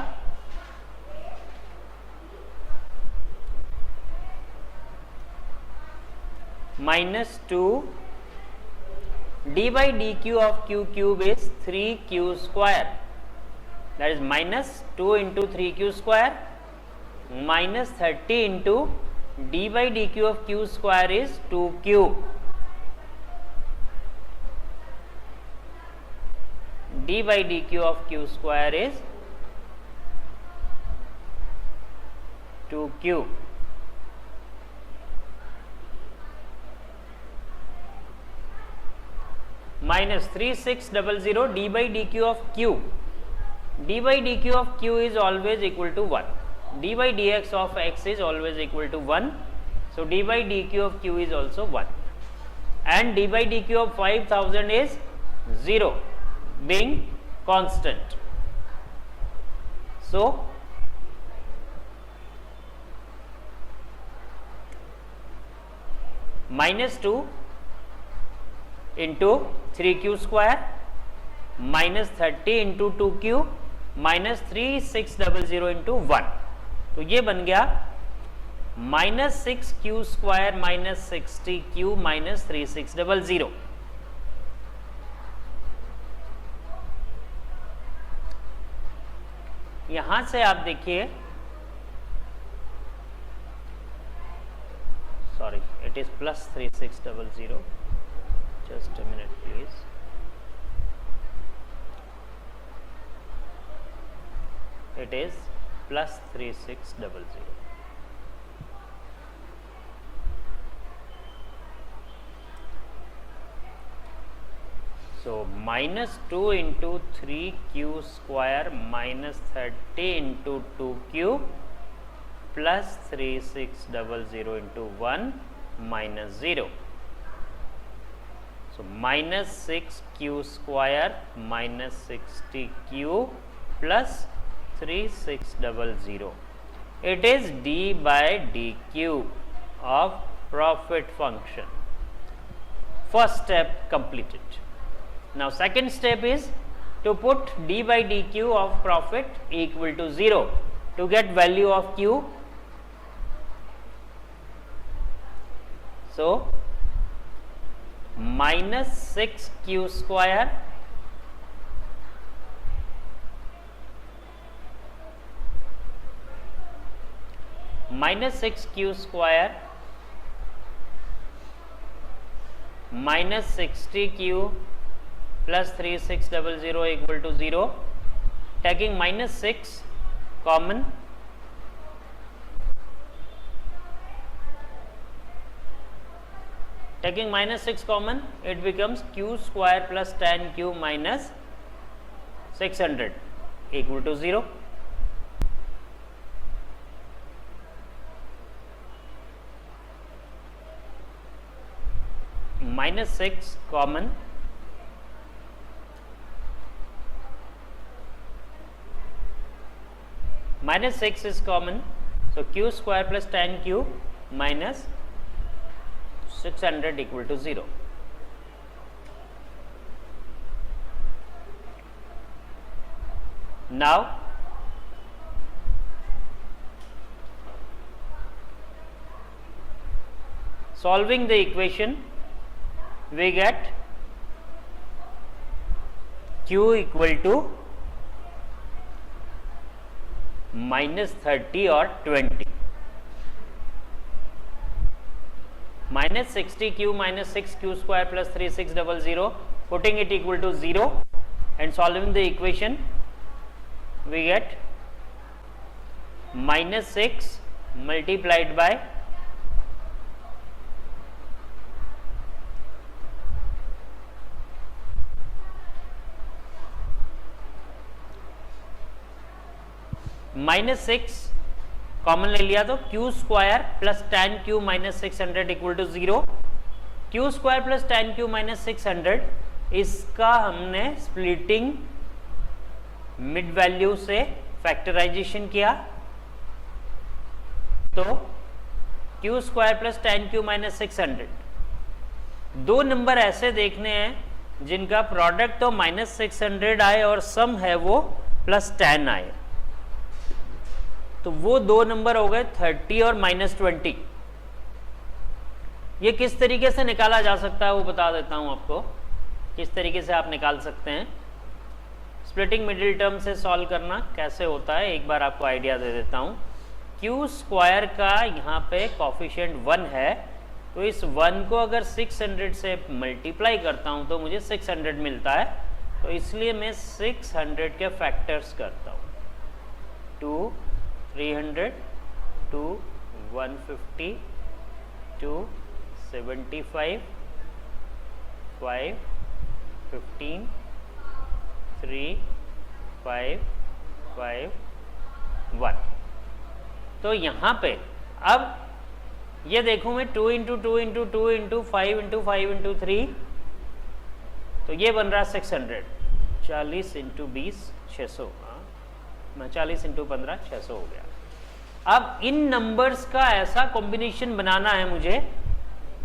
Minus 2 d by dq of q cube is 3q square, that is minus 2 into 3q square minus 30 into d by dq of q square is 2q. d by dq of q square is 2q. Minus 3600 d by dq of q. d by dq of q is always equal to 1. d by dx of x is always equal to 1. So d by dq of q is also 1. And d by dq of 5000 is 0 being constant. So -2 into 3q square minus 30 into 2q minus 3600 into 1. तो ये बन गया -6q square minus 60q minus 3600. यहां से आप देखिए, sorry it is plus 3600. Just a minute please. It is plus 3600. So -2 into 3q square minus 30 into 2q plus 3600 into 1 minus 0. So minus 6q square minus 60q plus 3600. It is d by dq of profit function. First step completed. Now second step is to put d by dq of profit equal to 0 to get value of q. So minus 6q square minus 6q square minus 60q plus 3600 equal to 0. Taking minus 6 common, taking minus 6 common, it becomes q square plus tan q minus 600 equal to 0. Minus 6 common, minus 6 is common, so q square plus tan q minus 600 equal to 0. Now solving the equation, we get q equal to minus 30 or 20. Minus 60q minus 6q square plus 3600, putting it equal to 0 and solving the equation, we get minus 6 multiplied by minus 6 common ले लिया तो q square plus tan q minus 600 equal to 0. q square plus tan q minus 600, इसका हमने splitting mid value से factorisation किया तो q square plus tan q minus 600. दो number ऐसे देखने हैं जिनका प्रोडक्ट तो माइनस 600 आए और सम है वो प्लस 10 आए, तो वो दो नंबर हो गए 30 और माइनस 20. ये किस तरीके से निकाला जा सकता है वो बता देता हूं आपको, किस तरीके से आप निकाल सकते हैं. स्प्लिटिंग मिडिल टर्म से सॉल्व करना कैसे होता है एक बार आपको आइडिया दे देता हूं. q स्क्वायर का यहाँ पे कॉफिशिएंट 1 है, तो इस 1 को अगर 600 से मल्टीप्लाई करता हूं तो मुझे 600 मिलता है, तो इसलिए मैं 600 के फैक्टर्स करता हूं. 2 300 2 150 2 75 5 15 3 5 5 1. तो यहाँ पे अब ये देखूं मैं 2 into 2 into 2 into 5 into 5 into 3 तो ये बन रहा 600, 40 इंटू 20 600, 40 इंटू 15 600 हो गया। अब इन नंबर्स का ऐसा कॉम्बिनेशन बनाना है मुझे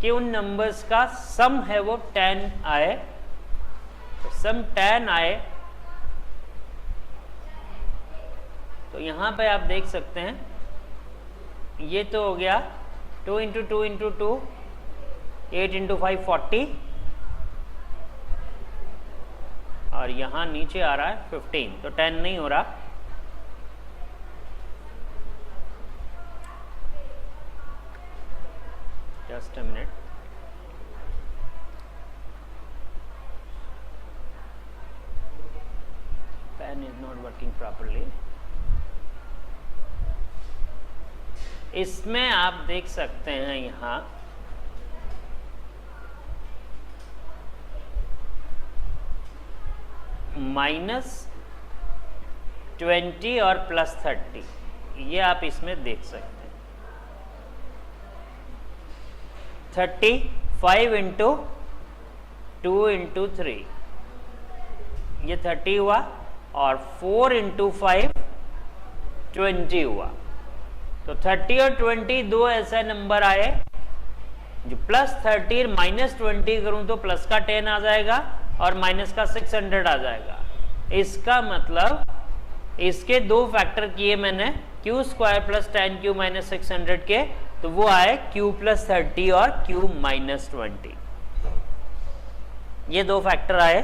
कि उन नंबर्स का सम है वो 10 आए, तो सम 10 आए। तो यहां पे आप देख सकते हैं ये तो हो गया 2 इंटू 2 इंटू 2, 8 इंटू 5 40, और यहां नीचे आ रहा है 15, तो 10 नहीं हो रहा। Just a minute. Pen is not working properly. इसमें आप देख सकते हैं यहाँ -20 और +30, ये आप इसमें देख सकते हैं। 35 इंटू 2 इंटू 3, ये 30 हुआ, और 4 इंटू 5 20 हुआ। तो 30 और 20 दो ऐसा नंबर आए जो +30 -20 करूं तो प्लस का 10 आ जाएगा और माइनस का 600 आ जाएगा। इसका मतलब इसके दो फैक्टर किए मैंने, q² + 10q - 600 के, तो वो आए q + 30 और q - 20। ये दो फैक्टर आए।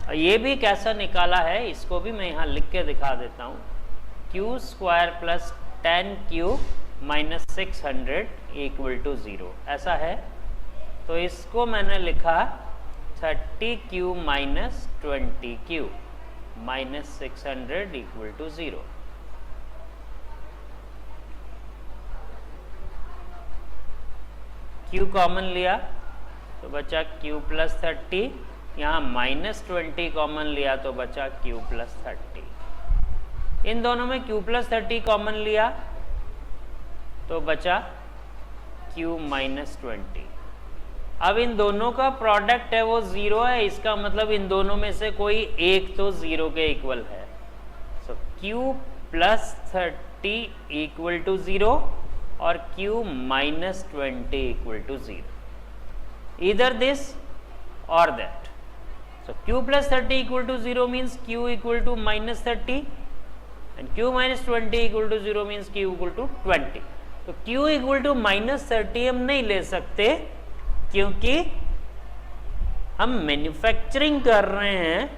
और ये भी कैसा निकाला है इसको भी मैं यहाँ लिख के दिखा देता हूँ। q² + 10q - 600 = 0, ऐसा है। तो इसको मैंने लिखा 30q - 20q - 600 = 0। q कॉमन लिया तो बचा q + 30, यहाँ -20 कॉमन लिया तो बचा q + 30। इन दोनों में q + 30 कॉमन लिया तो बचा q - 20। अब इन दोनों का प्रोडक्ट है वो 0 है, इसका मतलब इन दोनों में से कोई एक तो 0 के इक्वल है। सो q + 30 = 0 और q - 20 = 0, either this or that. So q + 30 = 0 means q = -30 and q - 20 = 0 means q = 20. तो q = -30 हम नहीं ले सकते क्योंकि हम मैन्युफैक्चरिंग कर रहे हैं,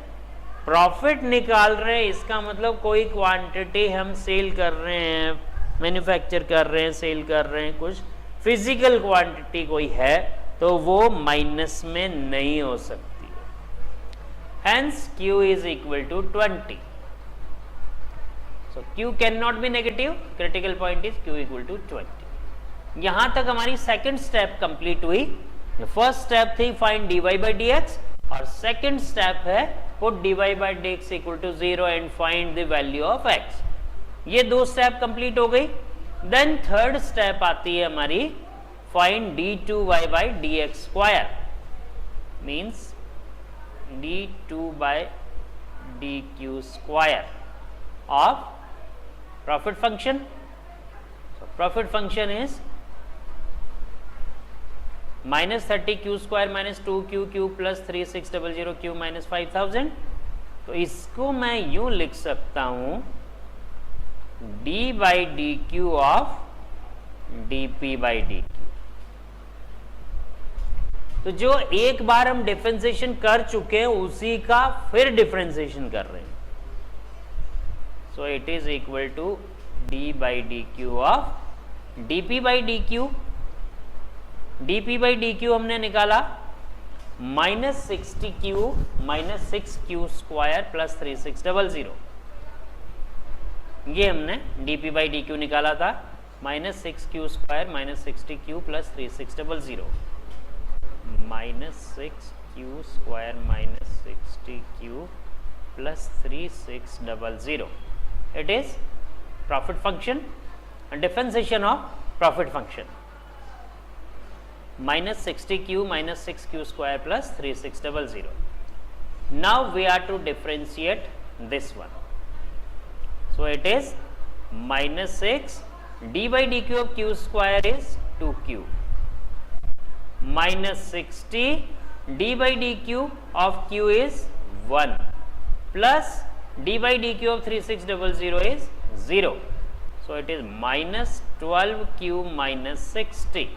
प्रॉफिट निकाल रहे हैं। इसका मतलब कोई क्वांटिटी हम सेल कर रहे हैं, मैन्युफैक्चर कर रहे हैं, सेल कर रहे हैं, कुछ फिजिकल क्वांटिटी कोई है, तो वो माइनस में नहीं हो सकती है। Hence q = 20। So q can not be negative, critical point is q = 20। यहां तक हमारी सेकंड स्टेप कंप्लीट हुई। फर्स्ट स्टेप थी फाइंड dy/dx और सेकंड स्टेप है put dy/dx = 0 and find the value of x। ये दो स्टेप कंप्लीट हो गई। देन थर्ड स्टेप आती है हमारी find d2y/dx², means d2/dq² of profit function. So profit function is -30q² - 2qq + 3600q - 5000। तो इसको मैं यूं लिख सकता हूं d/dq of dp/dq। तो जो एक बार हम डिफरेंशिएशन कर चुके हैं उसी का फिर डिफरेंशिएशन कर रहे हैं। So it is equal to d/dq of dp/dq। dp/dq हमने निकाला -60q - 6q² + 3600। ये हमने dp/dq निकाला था, -6q² - 60q + 3600, -6q² - 60q + 3600। It is profit function and differentiation of profit function. -60q - 6q² + 3600। Now we are to differentiate this one. So it is minus 6 d by dq of q square is 2q minus 60 d by dq of q is 1 plus d by dq of 3600 is 0. So it is minus 12q minus 60.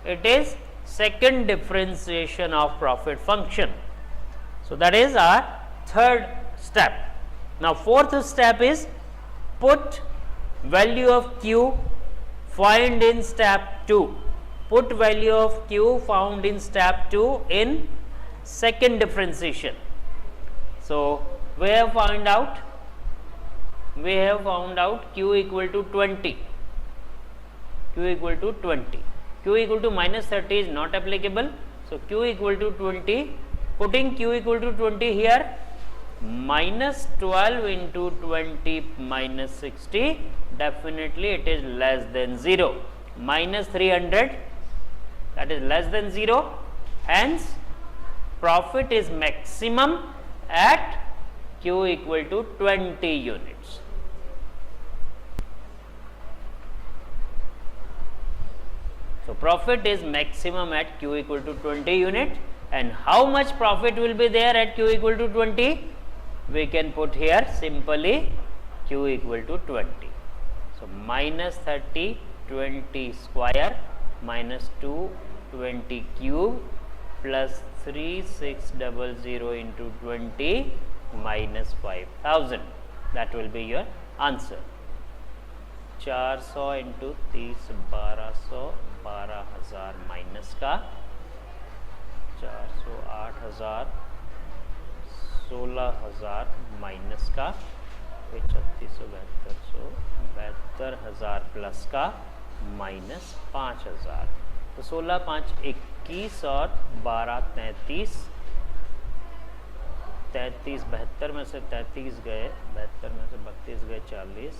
It is second differentiation of profit function. So that is our third step. Now fourth step is put value of q find in step 2. Put value of q found in step 2 in second differentiation. So we have found out q equal to 20. Q equal to 20. Q equal to minus 30 is not applicable. So q equal to 20. Putting q equal to 20 here, minus 12 into 20 minus 60, definitely it is less than 0. Minus 300, that is less than 0. Hence, profit is maximum at q equal to 20 units. So profit is maximum at q equal to 20 unit. And how much profit will be there at q equal to 20? We can put here simply q equal to 20. So minus 30 20 square minus 2 20 cube plus 3600 into 20 minus 5000. That will be your answer. 400 into 30 1200 12,000 minus का 400 8000 16,000 minus का 3600 72,000 plus का minus 5,000. तो 16 5 21 और 12 33 33 72 में से 33 गए 72 में से 32 गए 40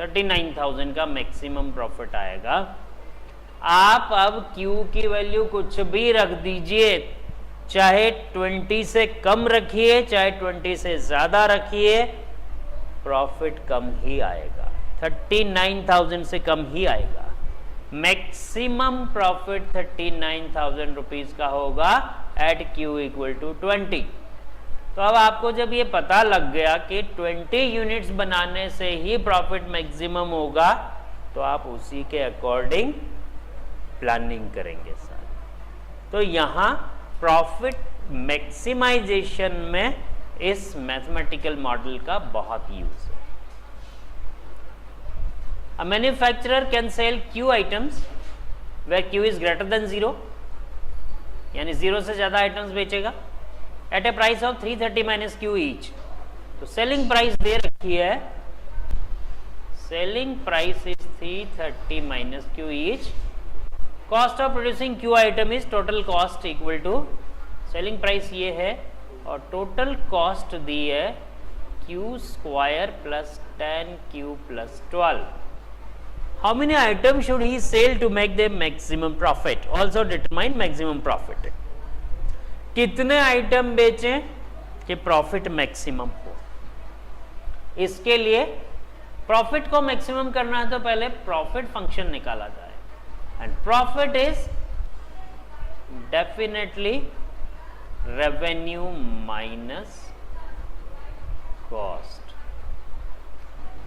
39,000 का मैक्सिमम प्रॉफिट आएगा. आप अब Q की वैल्यू कुछ भी रख दीजिए, चाहे 20 से कम रखिए चाहे 20 से ज्यादा रखिए, प्रॉफिट कम ही आएगा. 39,000 से कम ही आएगा. मैक्सिमम प्रॉफिट 39,000 रुपीज का होगा एट Q इक्वल टू 20. तो अब आपको जब ये पता लग गया कि 20 यूनिट्स बनाने से ही प्रॉफिट मैक्सिमम होगा, तो आप उसी के अकॉर्डिंग प्लानिंग करेंगे सर. तो यहाँ प्रॉफिट मैक्सिमाइजेशन में इस मैथमेटिकल मॉडल का बहुत यूज है. A manufacturer can sell Q items where Q is greater than 0, यानी 0 से ज्यादा आइटम्स बेचेगा at a price of 330 minus Q each. तो सेलिंग प्राइस दे रखी है, selling price is 330 minus Q each. Cost of producing Q item is total cost equal to, selling price ये है और टोटल कॉस्ट दी है Q square plus 10Q plus 12. How many items should he sell to make the maximum profit? Also determine maximum profit. कितने item बेचें कि profit maximum हो. इसके लिए प्रॉफिट को मैक्सिमम करना है तो पहले प्रॉफिट फंक्शन निकाला जाए. And profit is definitely revenue minus cost.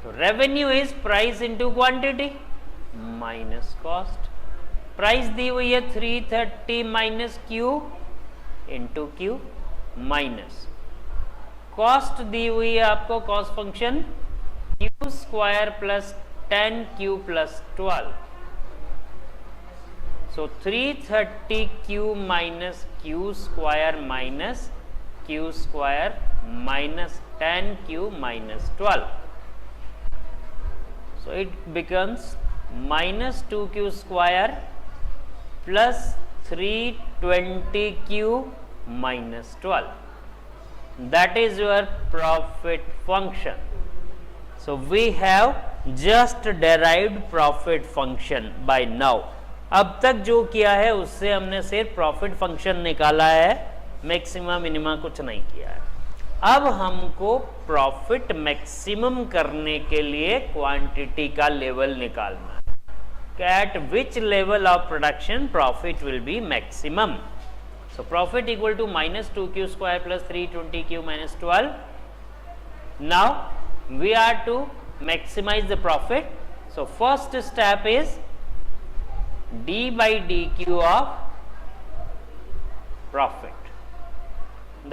तो revenue is price into quantity minus cost. Price दी हुई है 330 minus Q into Q minus cost दी हुई है आपको cost function Q square plus 10Q plus 12. So 330Q minus Q square minus Q square minus 10Q minus 12. So it becomes minus 2Q square plus 320Q minus 12. That is your profit function. So we have just derived profit function by now. अब तक जो किया है उससे हमने सिर्फ profit function निकाला है मैक्सिमा मिनिमा कुछ नहीं किया है। अब हमको प्रॉफिट मैक्सिमम करने के लिए क्वांटिटी का लेवल निकालना है कि at which level of production profit will be maximum. So profit equal to -2q square plus 320q minus 12. Now we are to maximize the profit. So first step is d by dq of profit,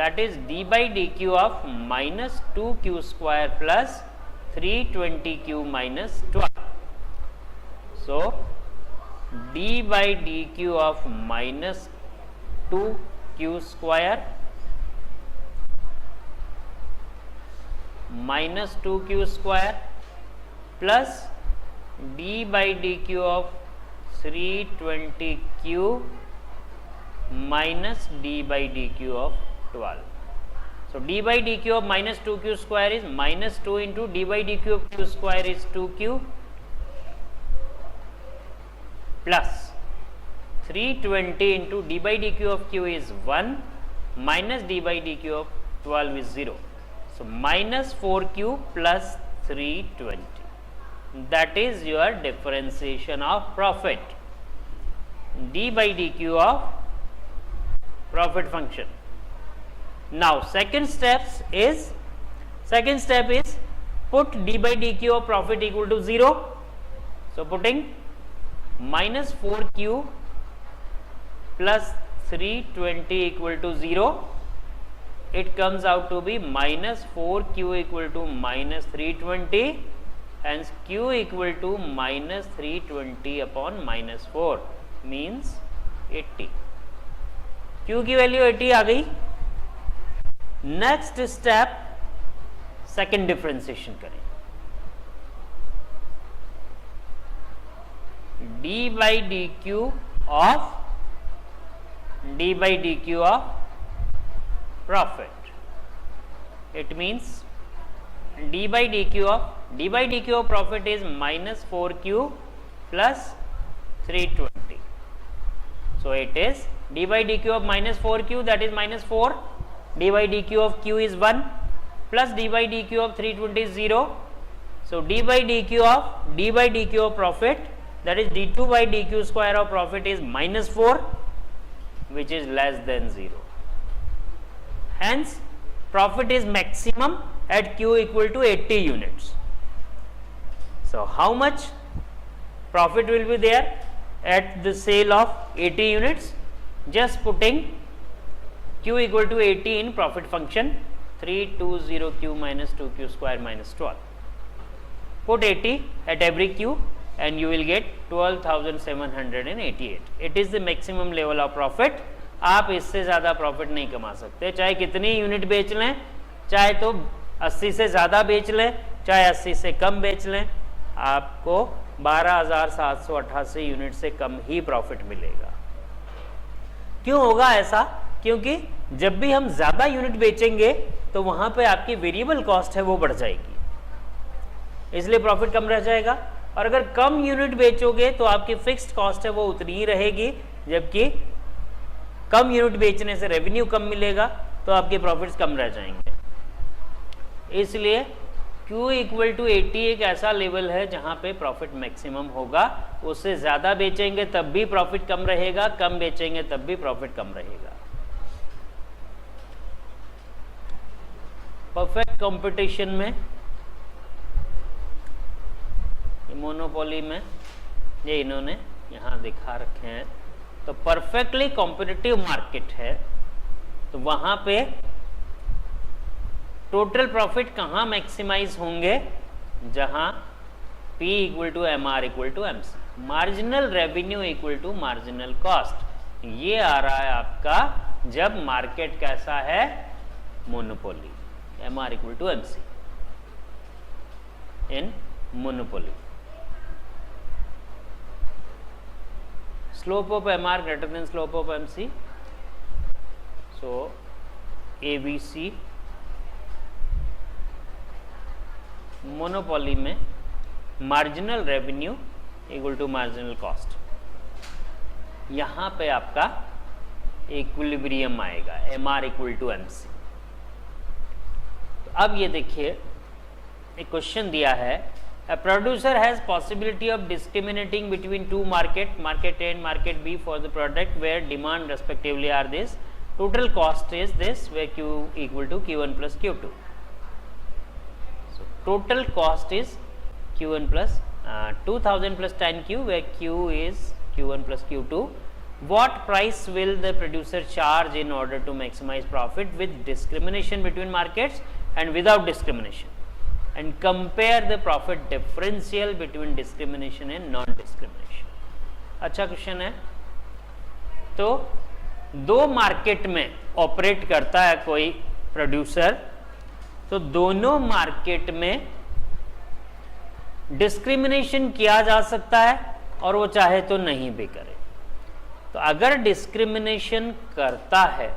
that is d by dq of -2q square plus 320q minus 12. So d by dq of -2q square -2q square plus d by dq of 320q minus d by dq of 12. So d by dq of -2q square is -2 into d by dq of q square is 2q plus 320 into d by dq of q is 1 minus d by dq of 12 is 0. So minus 4q plus 320. That is your differentiation of profit. D by dq of profit function. Now second step is put d by dq of profit equal to 0. So putting minus 4q plus 320 equal to 0, it comes out to be minus 4q equal to minus 320, hence q equal to minus 320 upon minus 4 means 80. q की value 80 आ गई। Next step second differentiation करें, d by dq of profit. It means d by dq of profit is minus 4q plus 320. So it is d by dq of minus 4q, that is minus 4, d by dq of q is 1 plus d by dq of 320 is 0. So d by dq of profit, that is d2 by dq square of profit is minus 4, which is less than 0. Hence profit is maximum at q equal to 80 units. So how much profit will be there at the sale of 80 units? Just putting q equal to 80 in profit function, 320q minus 2q square minus 12. Put 80 at every q and you will get 12,788. It is the maximum level of profit. आप इससे ज़्यादा profit नहीं कमा सकते, चाहे कितनी unit बेच लें, चाहे तो 80 से ज़्यादा बेच लें, चाहे 80 से कम बेच लें, आपको 12,788 यूनिट से कम ही प्रॉफिट मिलेगा। क्यों होगा ऐसा? क्योंकि जब भी हम ज़्यादा यूनिट बेचेंगे तो वहाँ पे आपकी वेरिएबल कॉस्ट है वो बढ़ जाएगी, इसलिए प्रॉफिट कम रह जाएगा। और अगर कम यूनिट बेचोगे तो आपकी फिक्स्ड कॉस्ट है वो उतनी ही रहेगी, जबकि कम यूनिट बेचने से रेवेन्यू कम मिलेगा तो आपके प्रॉफिट्स कम रह जाएंगे। इसलिए Q इक्वल टू 80 एक ऐसा लेवल है जहां पे प्रॉफिट मैक्सिमम होगा, उससे ज़्यादा बेचेंगे तब भी प्रॉफिट कम रहेगा, कम बेचेंगे तब भी प्रॉफिट कम रहेगा। परफेक्ट कंपटीशन में, मोनोपोली में, ये इन्होंने यहाँ दिखा रखे हैं, तो परफेक्टली कॉम्पिटिटिव मार्केट है, तो वहाँ पे टोटल प्रॉफिट कहाँ मैक्सिमाइज होंगे? जहाँ P equal to MR equal to MC, marginal revenue equal to marginal cost. ये आ रहा है आपका जब मार्केट कैसा है? Monopoly, MR equal to MC in monopoly. Slope of MR greater than slope of MC, so ABC monopoly में marginal revenue equal to marginal cost. यहाँ पे आपका इक्विलिब्रियम आएगा, MR इक्वल टू MC। तो अब ये देखिए एक क्वेश्चन दिया है, a producer has possibility of discriminating between two market A and market B for the product where demand respectively are this, total cost is this, where Q equal to Q1 plus Q2. So total cost is Q1 plus 2000 plus tan Q, where Q is Q1 plus Q2. What price will the producer charge in order to maximize profit with discrimination between markets and without discrimination, and compare the profit differential between discrimination and non discrimination? अच्छा question है। तो दो market में operate करता है कोई producer, तो दोनों मार्केट में डिस्क्रिमिनेशन किया जा सकता है और वो चाहे तो नहीं भी करे। तो अगर डिस्क्रिमिनेशन करता है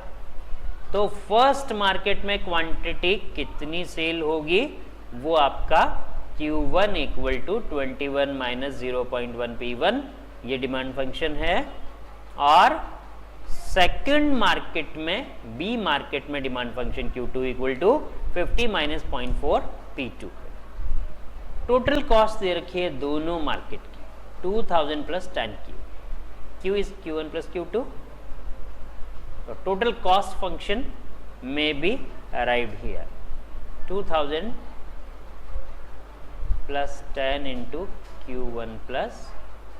तो फर्स्ट मार्केट में क्वांटिटी कितनी सेल होगी, वो आपका Q1 equal to 21 minus 0.1 P1, ये डिमांड फंक्शन है। और सेकंड मार्केट में, बी मार्केट में demand function Q2 equal to 50 minus 0.4 P2। Total cost दे रखी है दोनों मार्केट की 2000 plus tan Q, Q is Q1 plus Q2। So total cost function may be arrived here, 2000 plus tan into Q1 plus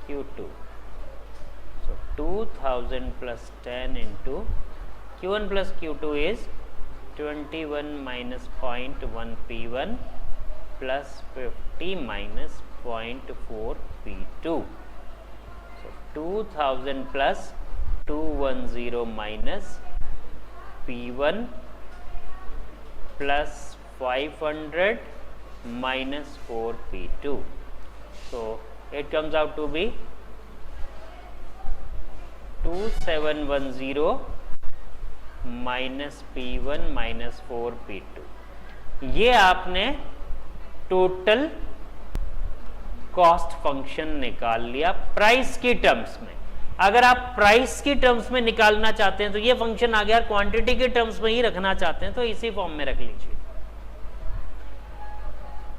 Q2. So 2000 plus tan into Q1 plus Q2 is 21 minus 0.1 P1 plus 50 minus 0.4 P2. 2000 plus 210 minus P1 plus 500 minus 4 P2. So it comes out to be 2710 minus P1 minus 4 P2। ये आपने total cost function निकाल लिया price की terms में। अगर आप price की terms में निकालना चाहते हैं तो ये फंक्शन आ गया, क्वांटिटी के टर्म्स में ही रखना चाहते हैं तो इसी फॉर्म में रख लीजिए।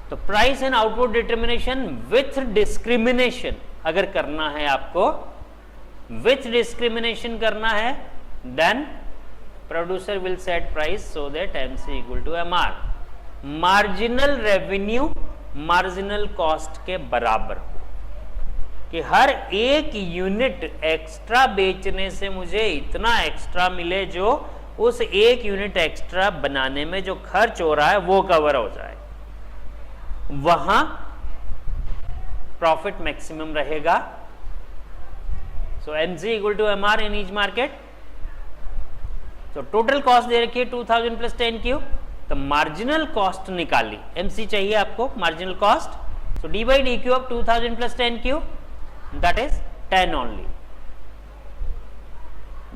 तो price and output determination with discrimination अगर करना है आपको, विथ डिस्क्रिमिनेशन करना है, then producer will set price so that MC equal to MR, marginal revenue marginal cost के बराबर हो, कि हर एक यूनिट एक्स्ट्रा बेचने से मुझे इतना एक्स्ट्रा मिले जो उस एक यूनिट एक्स्ट्रा बनाने में जो खर्च हो रहा है वो कवर हो जाए, वहां प्रॉफिट मैक्सिमम रहेगा। So MC equal to MR in each market. तो टोटल कॉस्ट दे रखी है 2000 प्लस 10 Q, तो मार्जिनल कॉस्ट निकाली, MC चाहिए आपको marginal cost. So D by DQ of 2000 plus 10 Q, that is 10 only.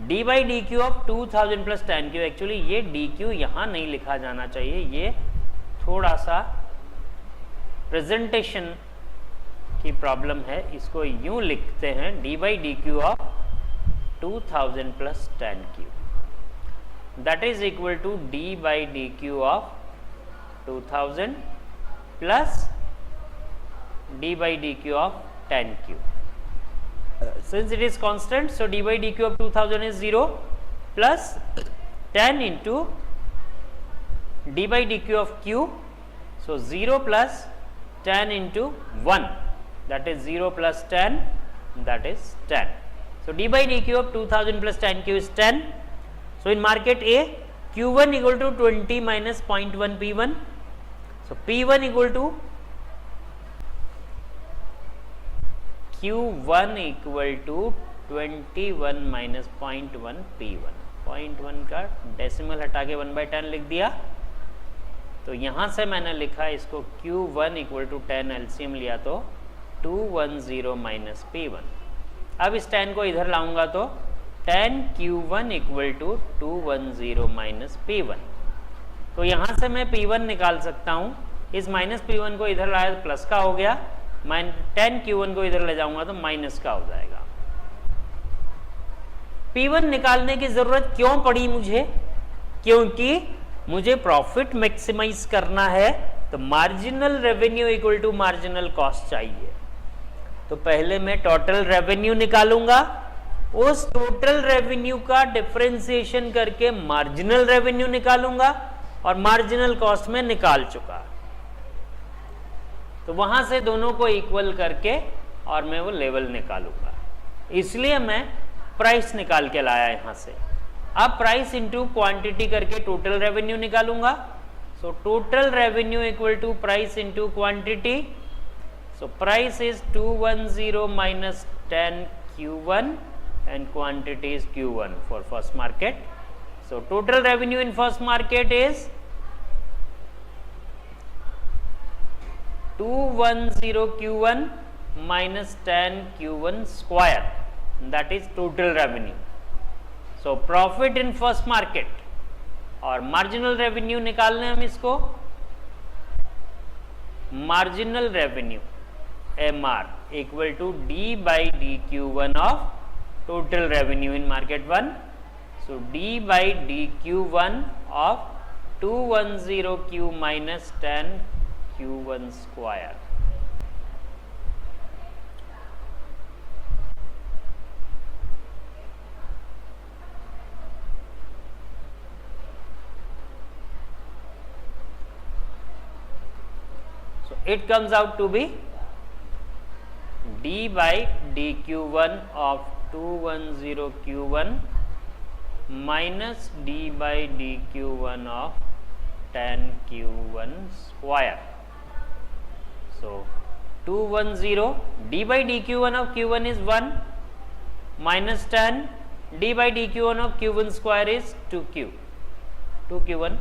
D by DQ of 2000 plus 10 Q, actually ये DQ यहां नहीं लिखा जाना चाहिए, ये थोड़ा सा प्रेजेंटेशन की प्रॉब्लम है, इसको यूं लिखते हैं D by DQ of 2000 plus 10 Q, that is equal to D by DQ of 2000 plus D by DQ of 10Q. Since it is constant, so D by DQ of 2000 is 0 plus 10 into D by DQ of Q, so 0 plus 10 into 1, that is 0 plus 10, that is 10. So D by DQ of 2000 plus 10Q is 10. So in market A, Q1 equal to 20 minus 0.1 P1. So P1 equal to Q1 equal to 21 minus 0.1 P1। 0.1 का decimal हटा के 1/10 लिख दिया। तो यहाँ से मैंने लिखा इसको Q1 equal to 10, LCM लिया तो 210 minus P1। अब इस 10 को इधर लाऊंगा तो 10 Q1 equal to 210 minus P1। तो यहाँ से मैं P1 निकाल सकता हूँ, इस माइनस P1 को इधर लाया तो प्लस का हो गया, 10 Q1 को इधर ले जाऊंगा तो माइनस का हो जाएगा। P1 निकालने की जरूरत क्यों पड़ी मुझे? क्योंकि मुझे प्रॉफिट मैक्सिमाइज करना है, तो marginal revenue equal to marginal cost चाहिए। तो पहले मैं टोटल रेवेन्यू निकालूंगा, उस टोटल रेवेन्यू का डिफरेंशिएशन करके मार्जिनल रेवेन्यू निकालूंगा, और मार्जिनल कॉस्ट में निकाल चुका, तो वहां से दोनों को इक्वल करके और मैं वो लेवल निकालूंगा। इसलिए मैं प्राइस निकाल के लाया यहां से। अब प्राइस इंटू क्वांटिटी करके टोटल रेवेन्यू निकालूंगा। So total revenue equal to price into quantity. So price is 210 minus 10 Q1 and quantity is Q1 for first market. So total revenue in first market is 210 Q1 minus 10 Q1 square, that is total revenue. So profit in first market और marginal revenue निकालने हम इसको, marginal revenue MR equal to D by DQ1 of total revenue in market 1. So D by DQ1 of 210 Q minus 10 Q1 square. So it comes out to be D by DQ1 of 210 Q1 minus D by DQ1 of 10 Q1 square. So 210 D by DQ1 of Q1 is 1 minus 10 D by DQ1 of Q1 square is 2Q1.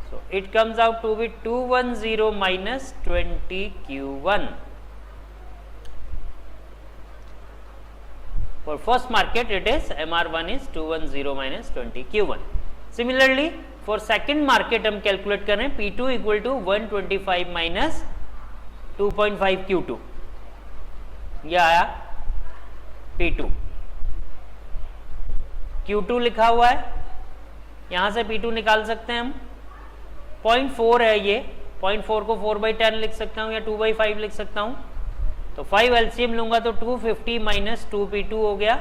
So it comes out to be 210 minus 20 Q1. For first market it is MR1 is 210 minus 20 Q1. Similarly for second market हम calculate कर रहे हैं P2 equal to 125 minus 2.5 Q2, यह आया P2। Q2 लिखा हुआ है, यहां से P2 निकाल सकते हैं हम। 0.4 है ये, 0.4 को 4/10 लिख सकता हूं या 2/5 लिख सकता हूं। तो 5 एलसीएम लूंगा तो 250 माइनस 2P2 हो गया।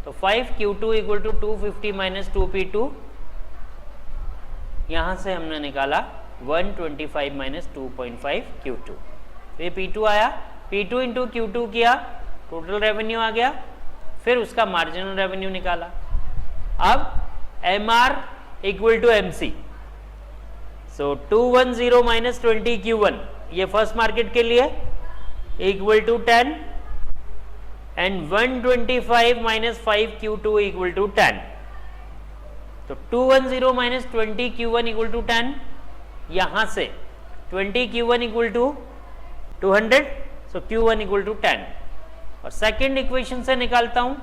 तो 5Q2 equal to 250 minus 2P2, यहां से हमने निकाला 125 माइनस 2.5 Q2। तो ये P2 आया, P2 इंटू Q2 किया, टोटल रेवेन्यू आ गया, फिर उसका मार्जिनल रेवेन्यू निकाला। अब MR equal to MC, so 210 minus 20 Q1 ये फर्स्ट मार्केट के लिए equal to 10 and 125 minus 5 Q2 equal to 10। तो 210 माइनस 20 Q1 इक्वल टू 10, यहां से 20 Q1 equal to 200, so Q1 equal to 10। और सेकेंड इक्वेशन से निकालता हूं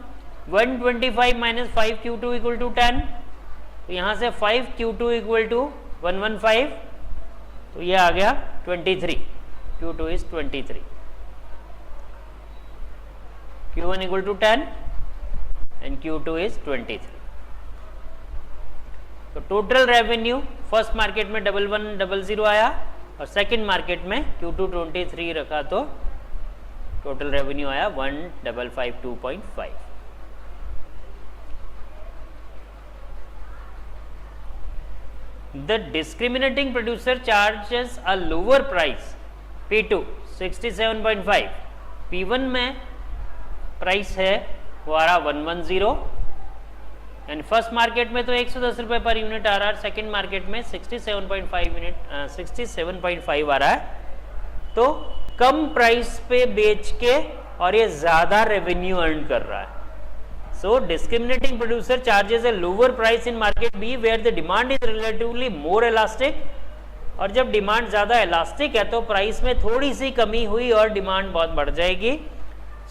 125 माइनस 5 Q2 इक्वल टू 10, तो यहां से 5 Q2 इक्वल टू 115, तो ये आ गया 23, Q2 is 23, Q1 equal to 10 and Q2 is 23। तो टोटल रेवेन्यू फर्स्ट मार्केट में 1110 आया और सेकंड मार्केट में Q2 23 रखा तो टोटल रेवेन्यू आया 1552.5। The discriminating producer charges a lower price P2 67.5, P1 में प्राइस है वो आ रहा 110 एंड फर्स्ट मार्केट में तो 110 रुपए पर यूनिट आ रहा है, सेकंड मार्केट में 67.5 आ रहा है। तो कम प्राइस पे बेच के और ये ज्यादा रेवेन्यू अर्न कर रहा है। So discriminating producer charges a lower price in market B where the demand is relatively more elastic, और जब डिमांड ज्यादा इलास्टिक है तो प्राइस में थोड़ी सी कमी हुई और डिमांड बहुत बढ़ जाएगी।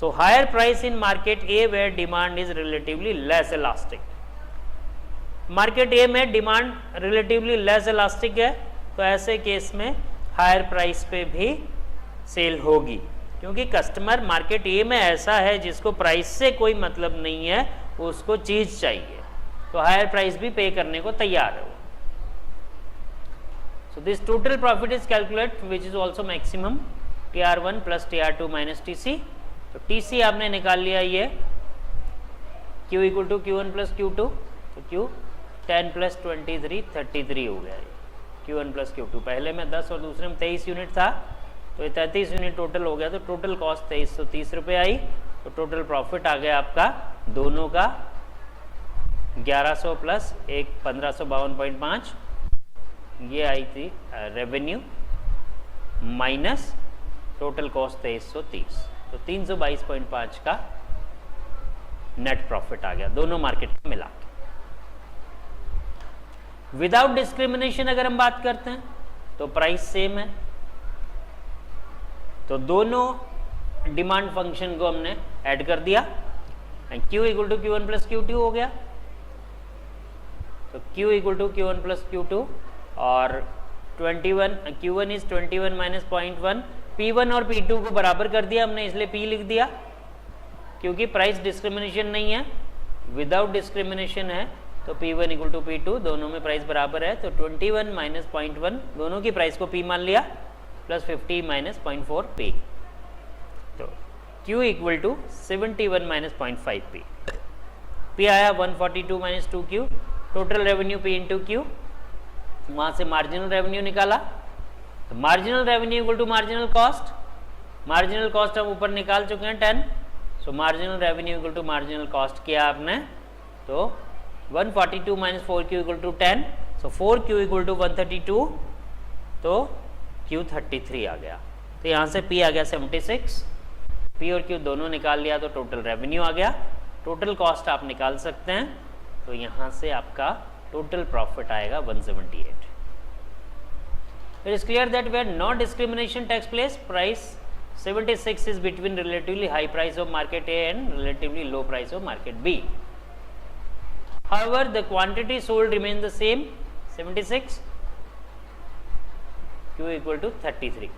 So higher price in market A where demand is relatively less elastic. Market A में डिमांड रिलेटिवली लेस इलास्टिक है, तो ऐसे केस में हायर प्राइस पे भी सेल होगी, क्योंकि कस्टमर मार्केट ए में ऐसा है जिसको प्राइस से कोई मतलब नहीं है, उसको चीज चाहिए, तो हायर प्राइस भी पे करने को तैयार है वो। So this total profit is calculate which is also maximum TR1 plus TR2 minus TC। तो TC आपने निकाल लिया ये Q equal to Q1 plus Q2, तो Q 10 प्लस 23 33 हो गया ये Q1 प्लस Q2। पहले में 10 और दूसरे में 23 यूनिट था, तो ये 33 यूनिट टोटल हो गया, तो टोटल कॉस्ट 2330 रुपये आई। तो टोटल प्रॉफिट आ गया आपका दोनों का 1100 प्लस एक 1552.5, ये आई थी रेवेन्यू माइनस टोटल कॉस्ट 2330, तो 322.5 का नेट प्रॉफिट आ गया दोनों मार्केट में मिला के। विदाउट डिस्क्रिमिनेशन अगर हम बात करते हैं तो प्राइस सेम है, तो दोनों डिमांड फंक्शन को हमने ऐड कर दिया, Q equal to Q1 plus Q2 हो गया, तो Q equal to Q1 plus Q2 और 21 Q1 इज 21 माइनस 0.1, P1 और P2 को बराबर कर दिया हमने, इसलिए P लिख दिया क्योंकि प्राइस डिस्क्रिमिनेशन नहीं है। विदाउट डिस्क्रिमिनेशन है तो P1 इक्वल टू P2, दोनों में प्राइस बराबर है, तो 21 माइनस 0.1 दोनों की प्राइस को P मान लिया, प्लस 50 माइनस 0.4 P, तो Q equal to 71 minus 0.5 P। P आया 142 minus 2Q, total revenue P into Q, वहाँ से मार्जिनल रेवेन्यू निकाला, तो marginal revenue equal to marginal cost, marginal cost हम ऊपर निकाल चुके हैं 10, so marginal revenue equal to marginal cost किया आपने, तो 142 minus 4Q equal to 10, so 4Q equal to 132, तो Q 33 आ गया, तो यहाँ से P आ गया 76, P और Q दोनों निकाल लिया तो टोटल रेवेन्यू आ गया, टोटल कॉस्ट आप निकाल सकते हैं, तो यहाँ से आपका टोटल प्रॉफिट आएगा 178। It is clear that where no discrimination takes place, price 76 is between relatively high price of market A and relatively low price of market B. However, the quantity sold remains the same, 76, Q equal to 33.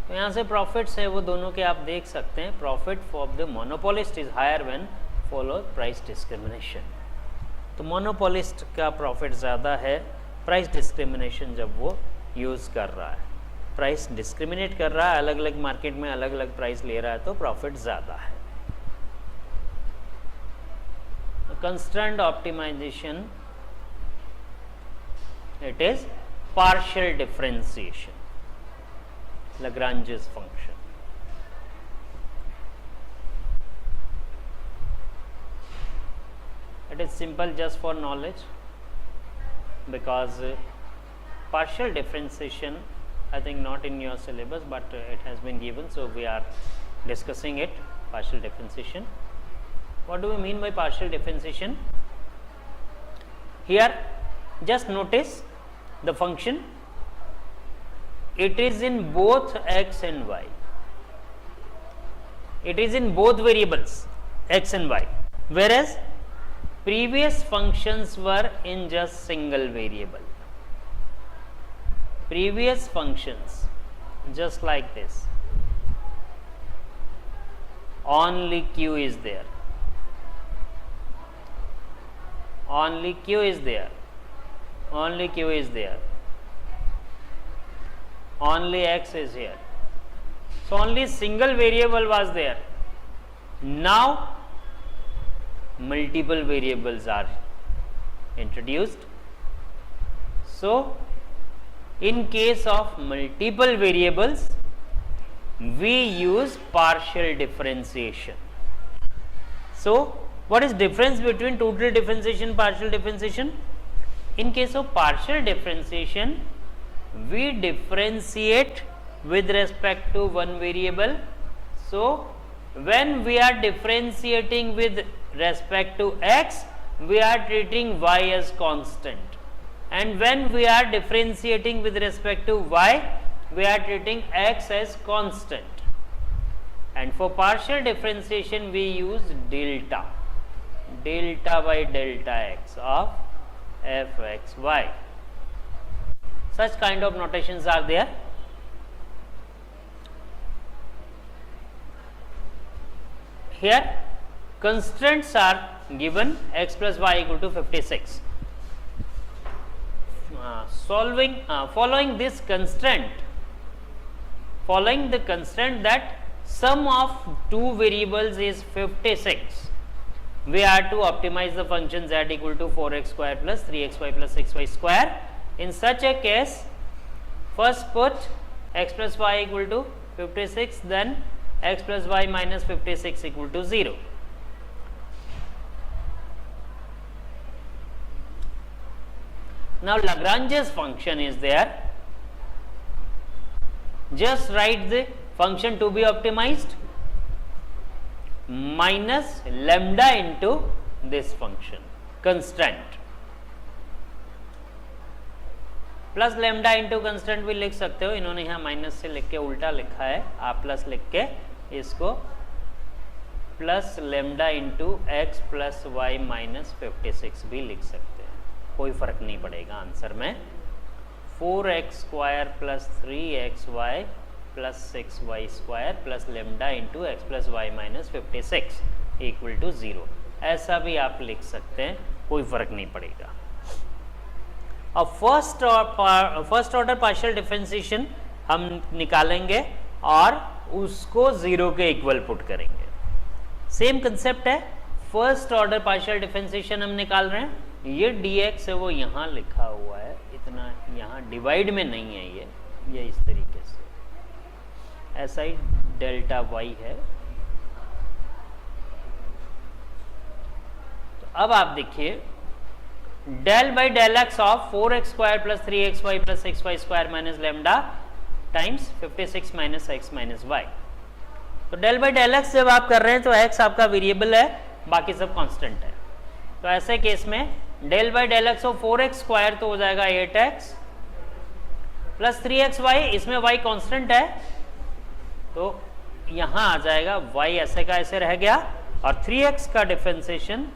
तो यहाँ से profits है वो दोनों के आप देख सकते हैं, profit for the monopolist is higher when follow price discrimination, तो मोनोपोलिस्ट का प्रॉफिट ज़्यादा है प्राइस डिस्क्रिमिनेशन जब वो यूज़ कर रहा है, प्राइस डिस्क्रिमिनेट कर रहा है, अलग अलग मार्केट में अलग अलग प्राइस ले रहा है, तो प्रॉफिट ज़्यादा है। Constraint optimisation, it is partial differentiation, Lagrange's function. It is simple just for knowledge, because partial differentiation, I think not in your syllabus, but it has been given, so we are discussing it. Partial differentiation. What do we mean by partial differentiation? Here just notice the function, it is in both x and y, it is in both variables x and y, whereas previous functions were in just single variable. Previous functions just like this, only q is there, only q is there, only q is there, only x is here, so only single variable was there. Now multiple variables are introduced, so in case of multiple variables we use partial differentiation. So what is difference between total differentiation, partial differentiation? In case of partial differentiation, we differentiate with respect to one variable. So when we are differentiating with respect to x, we are treating y as constant, and when we are differentiating with respect to y, we are treating x as constant. And for partial differentiation we use delta, delta by delta x of fxy. Such kind of notations are there. Here constraints are given x plus y equal to 56. Following this constraint, following the constraint that sum of two variables is 56, we are to optimize the function z equal to 4x square plus 3xy plus 6y square. In such a case, first put x plus y equal to 56, then x plus y minus 56 equal to 0. Now Lagrange's function is there. Just write the function to be optimized minus lambda into this function constraint plus lambda into constant भी लिख सकते हो. इन्होंने यहाँ minus से लिख के उल्टा लिखा है, आप प्लस लिख के इसको plus lambda into x plus y minus 56 भी लिख सकते हैं, कोई फर्क नहीं पड़ेगा आंसर में. 4x square plus 3xy plus 6y square plus lambda into x plus y minus 56 equal to 0, ऐसा भी आप लिख सकते हैं, कोई फर्क नहीं पड़ेगा. अब फर्स्ट ऑर्डर पार्शियल डिफरेंशिएशन हम निकालेंगे और उसको 0 के इक्वल पुट करेंगे. सेम कंसेप्ट है, फर्स्ट ऑर्डर पार्शियल डिफरेंशिएशन हम निकाल रहे हैं. ये dx है वो यहाँ लिखा हुआ है, इतना यहाँ डिवाइड में नहीं है, ये इस तरीके से ऐसा ही डेल्टा y है. तो अब आप देखिए del by del x of 4x square plus 3xy plus 6y square minus lambda times 56 minus x minus y. तो डेल बाई डेल एक्स जब आप कर रहे हैं तो x आपका वेरिएबल है, बाकी सब कांस्टेंट है. तो ऐसे केस में del by del x of 4x square तो हो जाएगा 8x प्लस 3xy, इसमें y कांस्टेंट है तो यहां आ जाएगा y ऐसे का ऐसे रह गया और 3x का डिफरेंशिएशन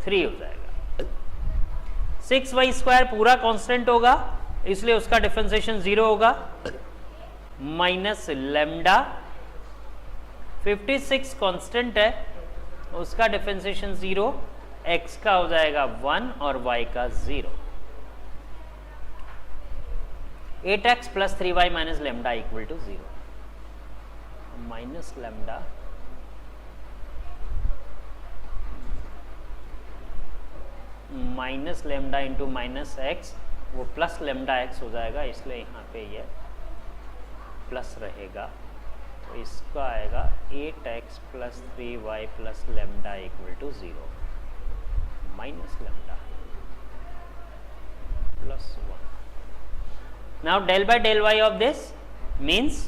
3 हो जाएगा. 6y स्क्वायर पूरा कांस्टेंट होगा इसलिए उसका डिफरेंशिएशन 0 होगा माइनस लैम्डा 56 कांस्टेंट है उसका डिफरेंशिएशन 0, x का हो जाएगा 1 और y का 0. 8x plus 3y minus lambda equal to 0 minus lambda minus lambda into minus x, वो प्लस लैम्डा एक्स हो जाएगा इसलिए यहाँ पे ये प्लस रहेगा. तो इसका आएगा 8x plus 3y plus lambda equal to 0 minus lambda plus 1. Now del by del y of this means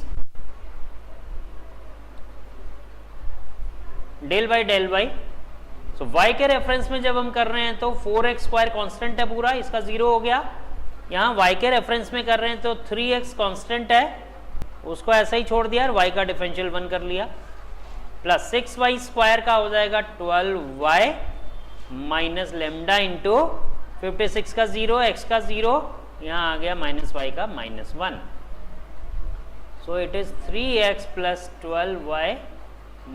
del by del y. तो y के रेफरेंस में जब हम कर रहे हैं तो 4x स्क्वायर कांस्टेंट है पूरा, इसका 0 हो गया. यहाँ y के रेफरेंस में कर रहे हैं तो 3x कांस्टेंट है, उसको ऐसा ही छोड़ दिया और y का डिफरेंशियल 1 कर लिया. प्लस 6y स्क्वायर का हो जाएगा 12y माइनस लैम्डा इंटू 56 का 0, x का 0, यहाँ आ गया माइनस y का minus 1. So it is 3x plus 12y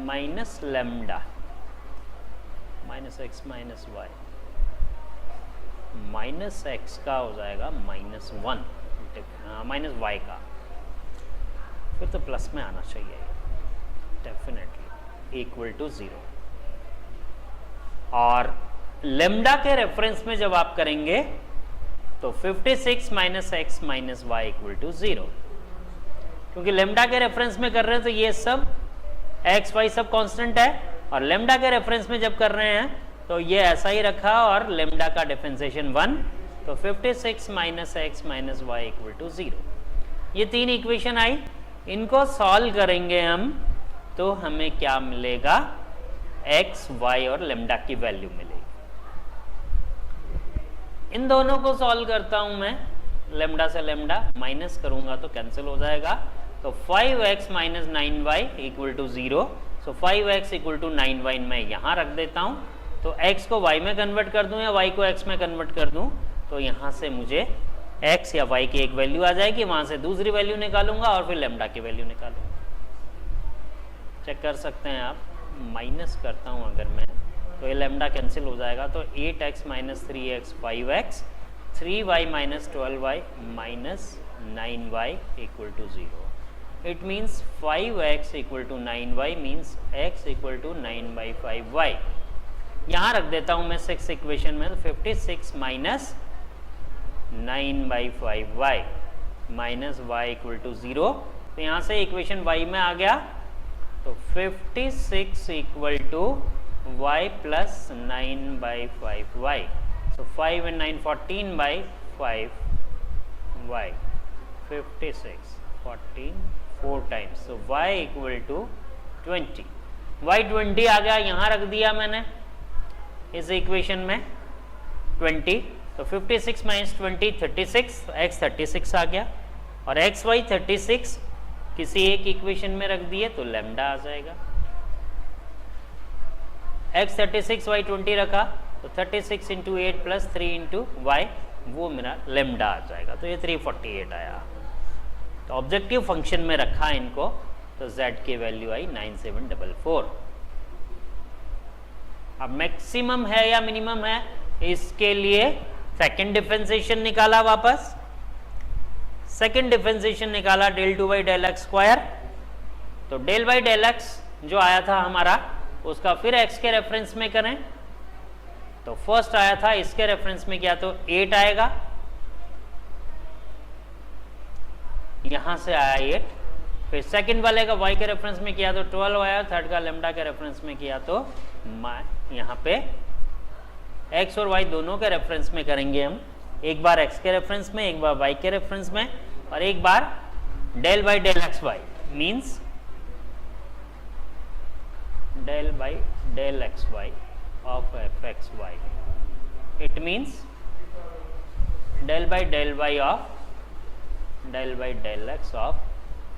minus lambda minus x minus y minus x का हो जाएगा माइनस 1 माइनस वाई का, फिर तो प्लस में आना चाहिए डेफिनेटली इक्वल टू 0. और लेम्डा के रेफरेंस में जब आप करेंगे तो 56 minus x minus y equal to 0, क्योंकि लेम्डा के रेफरेंस में कर रहे हैं तो ये सब एक्स वाई सब कांस्टेंट है और लेम्डा के रेफरेंस में जब कर रहे हैं तो ये ऐसा ही रखा और लेम्डा का डिफरेंशिएशन 1, तो 56 minus x minus y equal to 0. ये तीन इक्वेशन आई, इनको सॉल्व करेंगे हम तो हमें क्या मिलेगा, x, y और लेम्डा की वैल्यू मिलेगी. इन दोनों को सॉल्व करता हूं मैं, लेम्डा से लेम्डा माइनस करूंगा तो कैंसिल हो जाएगा. तो 5x minus 9y equal to 0. So 5x equal to 9y मैं यहाँ रख देता हूँ. तो x को y में कन्वर्ट कर दूँ या y को x में कन्वर्ट कर दूँ, तो यहाँ से मुझे x या y की एक वैल्यू आ जाएगी, वहाँ से दूसरी वैल्यू निकालूंगा और फिर लेम्डा की वैल्यू निकालूंगा. चेक कर सकते हैं आप, माइनस करता हूँ अगर मैं तो ये लेमडा कैंसिल हो जाएगा, तो 8x minus 3x 5x, 3y minus 12y minus 9y equal to 0. It means 5x equal to 9y means x equal to 9/5y. यहाँ रख देता हूँ मैं 6 इक्वेशन में, तो 56 minus 9/5y minus y equal to 0. तो यहाँ से इक्वेशन y में आ गया, तो 56 equal to y plus 9/5y. So 5 and 9 14/5y, 56 14 4 times. So y equal to 20. y 20 आ गया, यहाँ रख दिया मैंने इस इक्वेशन में 20. तो 56 माइनस 20 36, x 36 आ गया, और x y 36 किसी एक इक्वेशन में रख दिए तो लैम्डा आ जाएगा. x 36 y 20 रखा, तो 36 इंटू 8 प्लस 3 इंटू वाई, वो मेरा लैम्डा आ जाएगा. तो ये 348 आया. तो ऑब्जेक्टिव फंक्शन में रखा इनको, तो z की वैल्यू आई 9744. अब मैक्सिमम है या मिनिमम है, इसके लिए सेकेंड डिफरेंशिएशन निकाला वापस. सेकेंड डिफरेंशिएशन निकाला del two by del x square. तो डेल बाई डेल एक्स जो आया था हमारा, उसका फिर x के रेफरेंस में करें. तो फर्स्ट आया था, इसके रेफरेंस में किया तो 8 आएगा, यहां से आया 8. फिर सेकंड वाले का y के रेफरेंस में किया तो 12 आया. थर्ड का लैम्डा के रेफरेंस में किया तो यहाँ पे x और y दोनों के रेफरेंस में करेंगे हम. एक बार x के रेफरेंस में, एक बार y के रेफरेंस में, और एक बार del by del x y means del by del x y of f x y. It means del by del y of del by del x of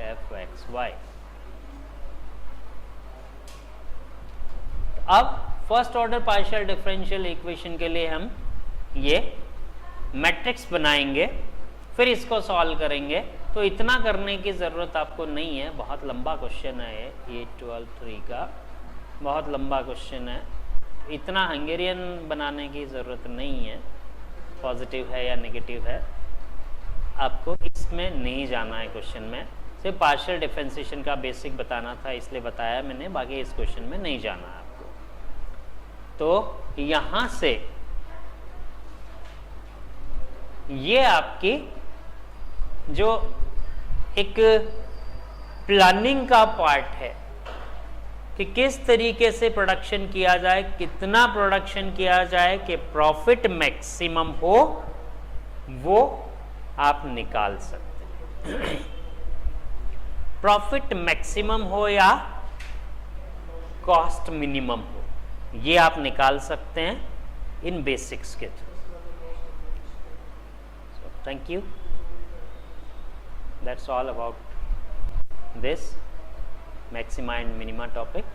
f x y. अब first order partial differential equation के लिए हम ये matrix बनाएंगे, फिर इसको solve करेंगे. तो इतना करने की ज़रूरत आपको नहीं है, बहुत लंबा क्वेश्चन है ये 12-3 का, बहुत लंबा क्वेश्चन है. इतना हंगेरियन बनाने की ज़रूरत नहीं है, पॉजिटिव है या नेगेटिव है, आपको इसमें नहीं जाना है. क्वेश्चन में सिर्फ पार्शियल डिफरेंशिएशन का बेसिक बताना था, इसलिए बताया मैंने, बाकी इस क्वेश्चन में नहीं जाना है आपको. तो यहाँ से ये आपकी जो एक प्लानिंग का पार्ट है कि किस तरीके से प्रोडक्शन किया जाए, कितना प्रोडक्शन किया जाए कि प्रॉफिट मैक्सिमम हो, वो आप निकाल सकते हैं. प्रॉफिट मैक्सिमम हो या कॉस्ट मिनिमम हो, ये आप निकाल सकते हैं इन बेसिक्स के through. Thank you. That's all about this maxima and minima topic.